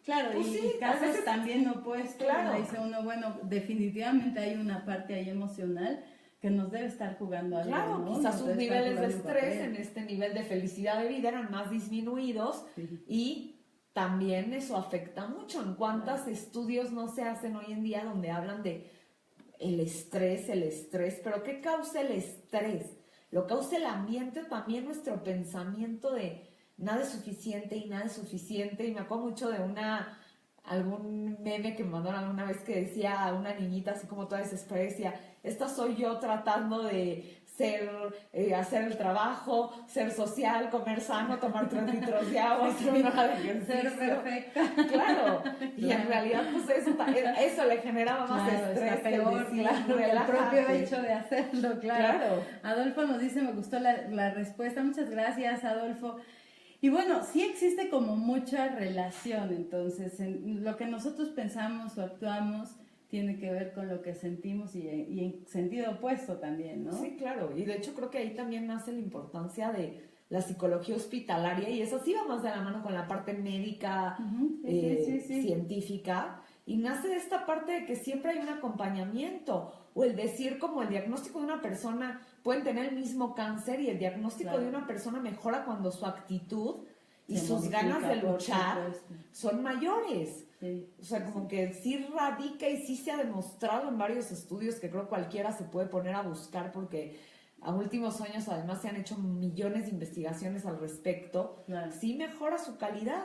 Claro, pues y casos también opuestos, dice uno, bueno, definitivamente hay una parte ahí emocional que nos debe estar jugando algo, ¿no? Quizás sus niveles de estrés en este nivel de felicidad de vida eran más disminuidos, y también eso afecta mucho. ¿En cuántos estudios no se hacen hoy en día donde hablan de el estrés, pero qué causa el estrés? Lo causa el ambiente, también nuestro pensamiento de nada es suficiente y nada es suficiente. Y me acuerdo mucho de algún meme que me mandaron alguna vez que decía a una niñita así como toda desesperada, decía, esta soy yo tratando de hacer el trabajo, ser social, comer sano, tomar 3 litros de agua, hacer una hora de ejercicio. Ser perfecta. Claro, y en realidad pues eso le generaba más estrés, peor, el propio hecho de hacerlo, claro. Adolfo nos dice, me gustó la respuesta, muchas gracias, Adolfo. Y bueno, sí existe como mucha relación, entonces, en lo que nosotros pensamos o actuamos tiene que ver con lo que sentimos y en sentido opuesto también, ¿no? Sí, claro, y de hecho creo que ahí también nace la importancia de la psicología hospitalaria, y eso sí va más de la mano con la parte médica, científica, y nace de esta parte de que siempre hay un acompañamiento, o el decir como el diagnóstico de una persona, pueden tener el mismo cáncer y el diagnóstico de una persona mejora cuando su actitud y sus ganas de luchar son mayores. O sea, como que sí radica y sí se ha demostrado en varios estudios que creo cualquiera se puede poner a buscar, porque a últimos años además se han hecho millones de investigaciones al respecto. Sí mejora su calidad.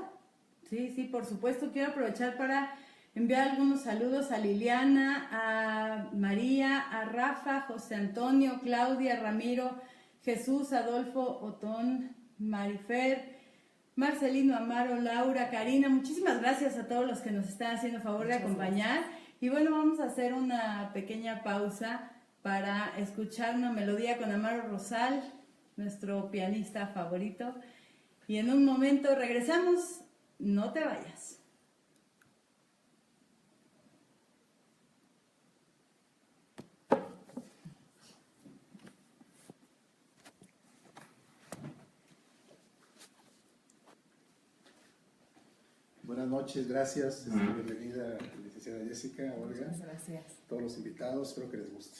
Sí, por supuesto. Quiero aprovechar para enviar algunos saludos a Liliana, a María, a Rafa, José Antonio, Claudia, Ramiro, Jesús, Adolfo, Otón, Marifer, Marcelino, Amaro, Laura, Karina. Muchísimas gracias a todos los que nos están haciendo favor de acompañar. Y bueno, vamos a hacer una pequeña pausa para escuchar una melodía con Amaro Rosal, nuestro pianista favorito. Y en un momento regresamos. No te vayas. Buenas noches, gracias. Bienvenida, licenciada Jessica, Olga. Muchas gracias. Todos los invitados, espero que les guste.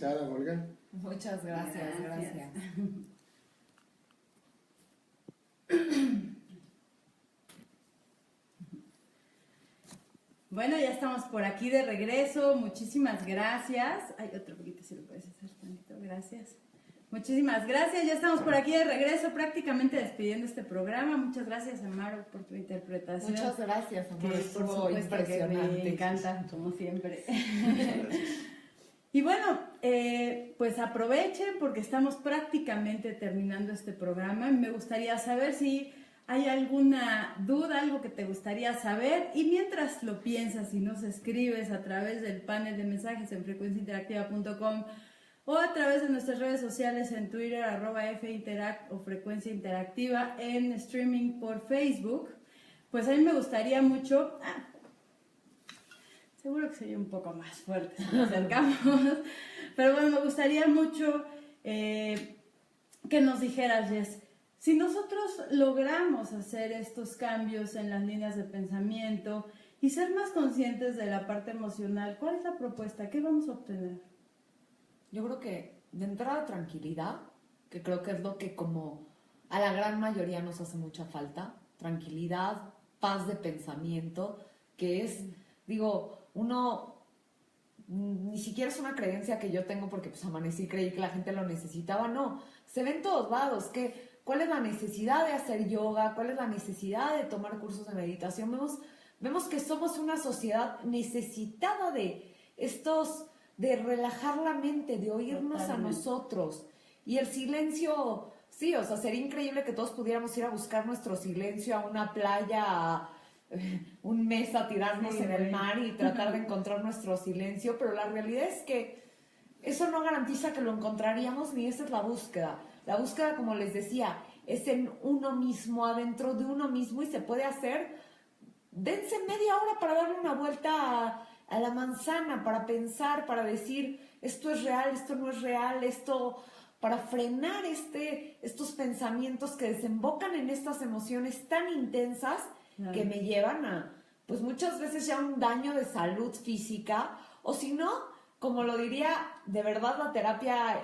invitada, Olga. Muchas gracias. Bueno, ya estamos por aquí de regreso. Muchísimas gracias. Ay, otro poquito, si lo puedes hacer tantito. Gracias. Muchísimas gracias. Ya estamos por aquí de regreso, prácticamente despidiendo este programa. Muchas gracias, Amaro, por tu interpretación. Muchas gracias, Amaro. Que por supuesto que me encanta, como siempre. Y bueno, pues aprovechen porque estamos prácticamente terminando este programa. Me gustaría saber si hay alguna duda, algo que te gustaría saber. Y mientras lo piensas y nos escribes a través del panel de mensajes en frecuenciainteractiva.com o a través de nuestras redes sociales en Twitter, @FInteract o Frecuencia Interactiva, en streaming por Facebook, pues a mí me gustaría mucho... seguro que sería un poco más fuerte si nos acercamos, pero bueno, me gustaría mucho que nos dijeras, Jess, si nosotros logramos hacer estos cambios en las líneas de pensamiento y ser más conscientes de la parte emocional, ¿cuál es la propuesta? ¿Qué vamos a obtener? Yo creo que de entrada tranquilidad, que creo que es lo que como a la gran mayoría nos hace mucha falta, tranquilidad, paz de pensamiento, que es, digo, uno ni siquiera es una creencia que yo tengo porque pues amanecí y creí que la gente lo necesitaba, no, se ve en todos lados, ¿cuál es la necesidad de hacer yoga? ¿Cuál es la necesidad de tomar cursos de meditación? Vemos que somos una sociedad necesitada de de relajar la mente, de oírnos a nosotros. Y el silencio, sí, o sea, sería increíble que todos pudiéramos ir a buscar nuestro silencio a una playa, un mes a tirarnos en el mar y tratar de encontrar nuestro silencio, pero la realidad es que eso no garantiza que lo encontraríamos, ni esa es la búsqueda. La búsqueda, como les decía, es en uno mismo, adentro de uno mismo, y se puede hacer. Dense media hora para darle una vuelta a la manzana, para pensar, para decir, esto es real, esto no es real, esto, para frenar estos pensamientos que desembocan en estas emociones tan intensas que me llevan a, pues muchas veces ya un daño de salud física, o si no, como lo diría de verdad la terapia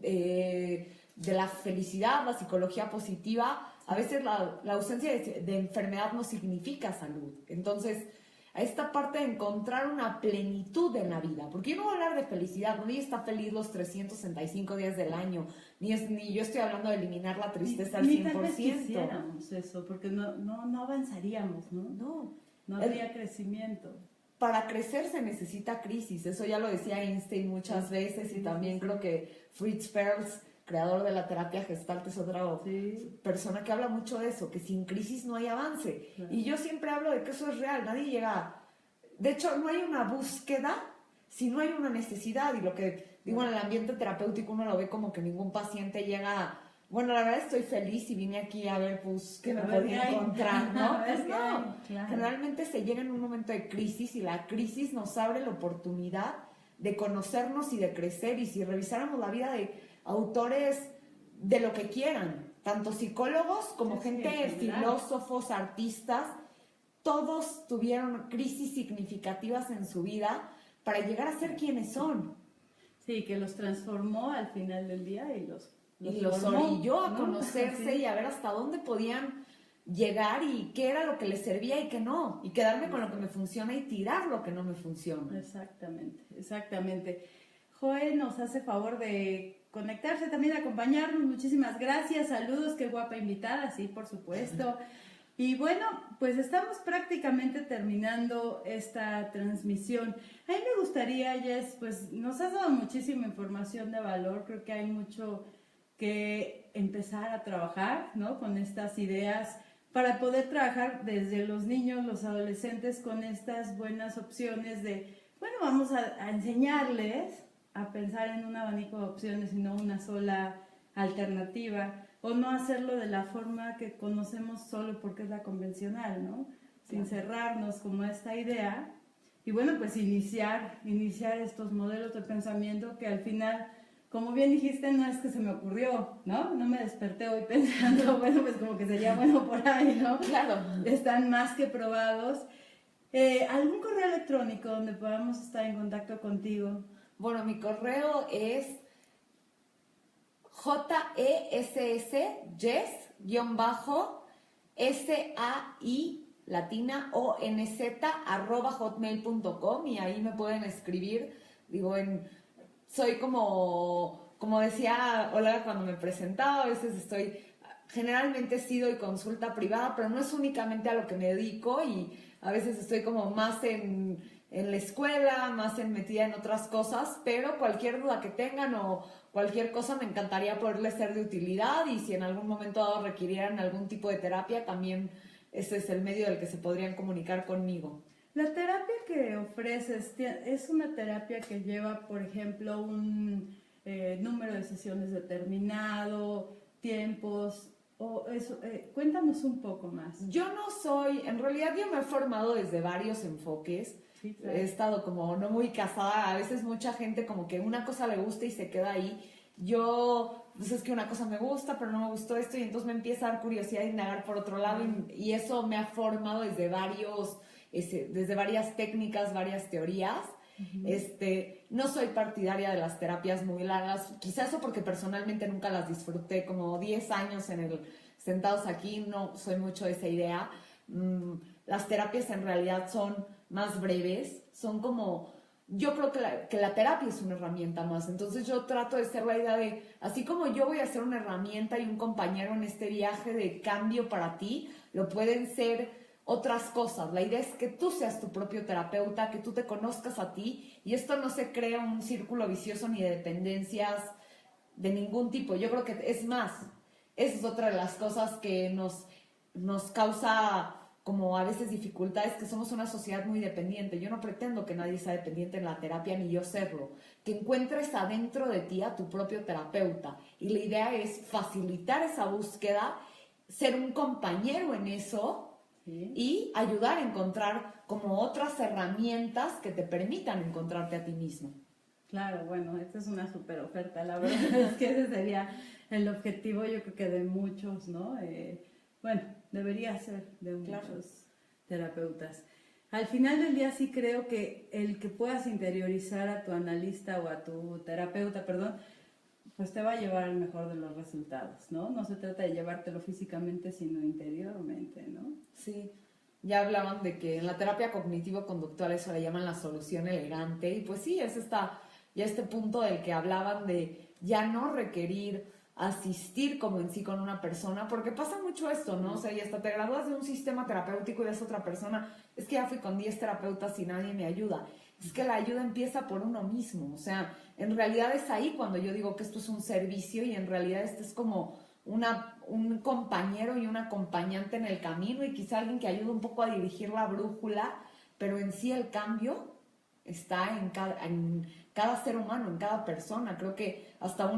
de la felicidad, la psicología positiva, a veces la ausencia de enfermedad no significa salud. Entonces, a esta parte de encontrar una plenitud en la vida, porque yo no voy a hablar de felicidad, nadie está feliz los 365 días del año, ni yo estoy hablando de eliminar la tristeza al 100%. Ni tal vez quisiéramos eso, porque no avanzaríamos, ¿no? No habría crecimiento. Para crecer se necesita crisis, eso ya lo decía Einstein muchas veces, y también creo que Fritz Perls, creador de la terapia Gestalt, es otra persona que habla mucho de eso, que sin crisis no hay avance. Claro. Y yo siempre hablo de que eso es real, nadie llega... De hecho, no hay una búsqueda si no hay una necesidad, y lo que digo en el ambiente terapéutico uno lo ve como que ningún paciente llega... Bueno, la verdad estoy feliz y vine aquí a ver, pues, qué me podía encontrar, ¿no? Pues no, claro. Generalmente se llega en un momento de crisis, y la crisis nos abre la oportunidad de conocernos y de crecer. Y si revisáramos la vida de autores de lo que quieran, tanto psicólogos como gente, filósofos, artistas, todos tuvieron crisis significativas en su vida para llegar a ser quienes son. Sí, que los transformó al final del día y los orilló a conocerse y a ver hasta dónde podían llegar y qué era lo que les servía y qué no, y quedarme con lo que me funciona y tirar lo que no me funciona. Exactamente. Joel nos hace favor de conectarse también, acompañarnos. Muchísimas gracias, saludos, qué guapa invitada, sí, por supuesto. Y bueno, pues estamos prácticamente terminando esta transmisión. A mí me gustaría, Jess, pues nos has dado muchísima información de valor, creo que hay mucho que empezar a trabajar, ¿no? Con estas ideas para poder trabajar desde los niños, los adolescentes, con estas buenas opciones de, bueno, vamos a enseñarles a pensar en un abanico de opciones y no una sola alternativa, o no hacerlo de la forma que conocemos solo porque es la convencional, ¿no? Sin cerrarnos como esta idea. Y bueno, pues iniciar estos modelos de pensamiento que al final, como bien dijiste, no es que se me ocurrió, ¿no? No me desperté hoy pensando, bueno, pues como que sería bueno por ahí, ¿no? Claro. Están más que probados. ¿Algún correo electrónico donde podamos estar en contacto contigo? Bueno, mi correo es jess_sai latina onz @hotmail.com, y ahí me pueden escribir. Digo, soy como decía Olga cuando me presentaba, a veces generalmente sí doy consulta privada, pero no es únicamente a lo que me dedico, y a veces estoy como más en la escuela, más metida en otras cosas, pero cualquier duda que tengan o cualquier cosa me encantaría poderles ser de utilidad, y si en algún momento dado requirieran algún tipo de terapia, también ese es el medio del que se podrían comunicar conmigo. La terapia que ofreces es una terapia que lleva, por ejemplo, un número de sesiones determinado, tiempos, o eso, cuéntanos un poco más. En realidad yo me he formado desde varios enfoques. Sí, claro. He estado como no muy casada, a veces mucha gente como que una cosa le gusta y se queda ahí. Pues es que una cosa me gusta, pero no me gustó esto, y entonces me empieza a dar curiosidad de indagar por otro lado, y eso me ha formado desde varias técnicas, varias teorías. No soy partidaria de las terapias muy largas, quizás eso porque personalmente nunca las disfruté, como 10 años sentados aquí, no soy mucho de esa idea. Las terapias en realidad son más breves, yo creo que la terapia es una herramienta más, entonces yo trato de ser la idea de, así como yo voy a ser una herramienta y un compañero en este viaje de cambio para ti, lo pueden ser otras cosas. La idea es que tú seas tu propio terapeuta, que tú te conozcas a ti, y esto no se crea un círculo vicioso ni de dependencias de ningún tipo. Yo creo que es más, esa es otra de las cosas que nos causa como a veces dificultades, que somos una sociedad muy dependiente. Yo no pretendo que nadie sea dependiente en la terapia, ni yo serlo. Que encuentres adentro de ti a tu propio terapeuta, y la idea es facilitar esa búsqueda, ser un compañero en eso. Sí. Y ayudar a encontrar como otras herramientas que te permitan encontrarte a ti mismo. Claro, bueno, esta es una súper oferta, la verdad es que ese sería el objetivo, yo creo que de muchos, ¿no? Bueno, debería ser de muchos terapeutas. Al final del día sí creo que el que puedas interiorizar a tu analista o a tu terapeuta, perdón, pues te va a llevar al mejor de los resultados, ¿no? No se trata de llevártelo físicamente, sino interiormente, ¿no? Sí, ya hablaban de que en la terapia cognitivo-conductual eso le llaman la solución elegante, y pues sí, es este punto del que hablaban de ya no requerir asistir como en sí con una persona, porque pasa mucho esto, ¿no? O sea, y hasta te gradúas de un sistema terapéutico y ves otra persona, es que ya fui con 10 terapeutas y nadie me ayuda. Es que la ayuda empieza por uno mismo, o sea, en realidad es ahí cuando yo digo que esto es un servicio, y en realidad este es como un compañero y un acompañante en el camino, y quizá alguien que ayude un poco a dirigir la brújula, pero en sí el cambio está en cada ser humano, en cada persona. Creo que hasta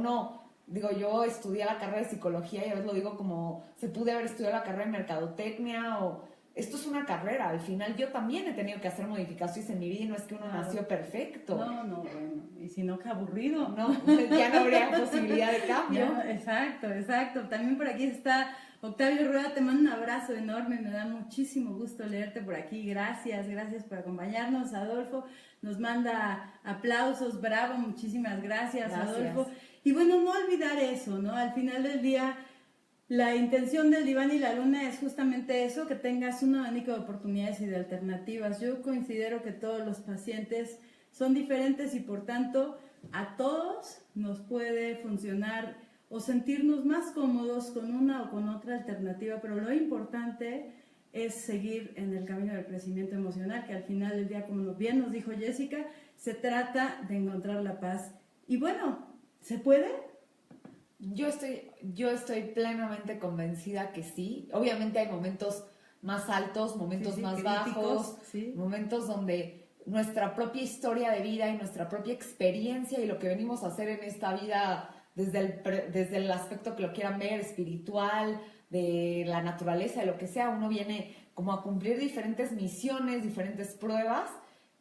yo estudié la carrera de psicología, y a veces lo digo como se pude haber estudiado la carrera de mercadotecnia, esto es una carrera. Al final yo también he tenido que hacer modificaciones en mi vida, y no es que uno nació perfecto. No, bueno, y si no, qué aburrido. No, ya no habría posibilidad de cambio. Ya, exacto. También por aquí está Octavio Rueda, te mando un abrazo enorme, me da muchísimo gusto leerte por aquí. Gracias por acompañarnos. Adolfo nos manda aplausos, bravo, muchísimas gracias. Adolfo. Y bueno, no olvidar eso, ¿no? Al final del día, la intención del Diván y la Luna es justamente eso, que tengas un abanico de oportunidades y de alternativas. Yo considero que todos los pacientes son diferentes, y por tanto a todos nos puede funcionar o sentirnos más cómodos con una o con otra alternativa, pero lo importante es seguir en el camino del crecimiento emocional, que al final del día, como bien nos dijo Jessica, se trata de encontrar la paz. Y bueno, ¿se puede? Yo estoy plenamente convencida que sí. Obviamente hay momentos más altos, momentos más bajos, momentos donde nuestra propia historia de vida y nuestra propia experiencia y lo que venimos a hacer en esta vida, desde el aspecto que lo quieran ver, espiritual, de la naturaleza, de lo que sea, uno viene como a cumplir diferentes misiones, diferentes pruebas,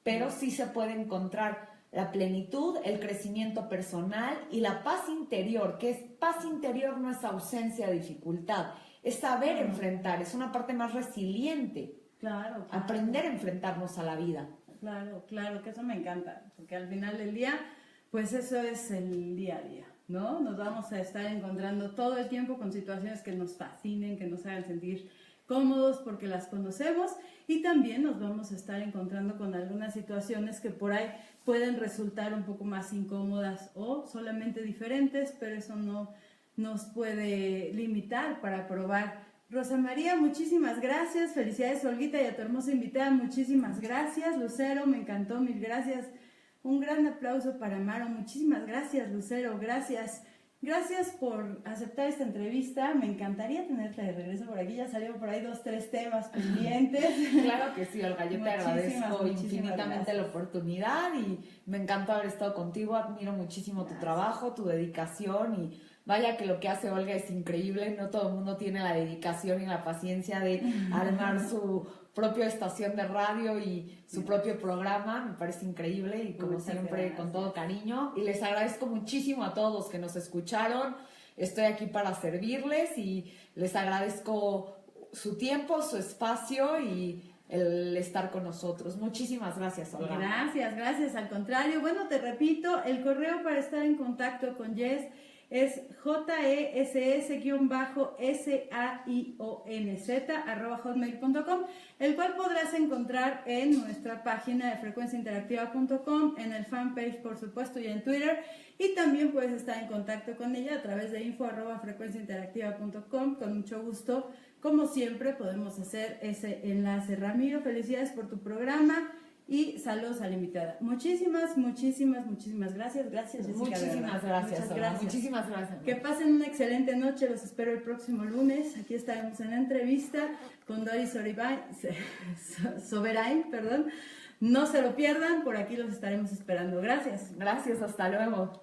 pero sí se puede encontrar la plenitud, el crecimiento personal y la paz interior, que es paz interior, no es ausencia de dificultad, es saber enfrentar, es una parte más resiliente. Claro. Aprender a enfrentarnos a la vida. Claro, que eso me encanta, porque al final del día pues eso es el día a día, ¿no? Nos vamos a estar encontrando todo el tiempo con situaciones que nos fascinen, que nos hagan sentir cómodos porque las conocemos, y también nos vamos a estar encontrando con algunas situaciones que por ahí pueden resultar un poco más incómodas o solamente diferentes, pero eso no nos puede limitar para probar. Rosa María, muchísimas gracias. Felicidades, Olguita, y a tu hermosa invitada, muchísimas gracias. Lucero, me encantó, mil gracias. Un gran aplauso para Maro. Muchísimas gracias, Lucero, gracias. Gracias por aceptar esta entrevista. Me encantaría tenerte de regreso por aquí. Ya salieron por ahí 2, 3 temas pendientes. Claro que sí, Olga. Yo te agradezco infinitamente la oportunidad y me encanta haber estado contigo. Admiro muchísimo tu trabajo, tu dedicación, y vaya que lo que hace Olga es increíble. No todo el mundo tiene la dedicación y la paciencia de armar su propia estación de radio y su propio programa. Me parece increíble y como siempre con todo cariño, y les agradezco muchísimo a todos los que nos escucharon. Estoy aquí para servirles y les agradezco su tiempo, su espacio y el estar con nosotros. Muchísimas gracias, Olga. Gracias, al contrario. Bueno, te repito, el correo para estar en contacto con Jess es jess@saionz@hotmail.com, el cual podrás encontrar en nuestra página de frecuenciainteractiva.com, en el fanpage, por supuesto, y en Twitter, y también puedes estar en contacto con ella a través de info@frecuenciainteractiva.com. Con mucho gusto, como siempre, podemos hacer ese enlace. Ramiro, felicidades por tu programa. Y saludos a la invitada. Muchísimas gracias. Gracias, Jessica. Muchísimas gracias. Muchísimas gracias. Que pasen una excelente noche. Los espero el próximo lunes. Aquí estaremos en la entrevista con Doris Soberain. No se lo pierdan. Por aquí los estaremos esperando. Gracias. Gracias. Hasta luego.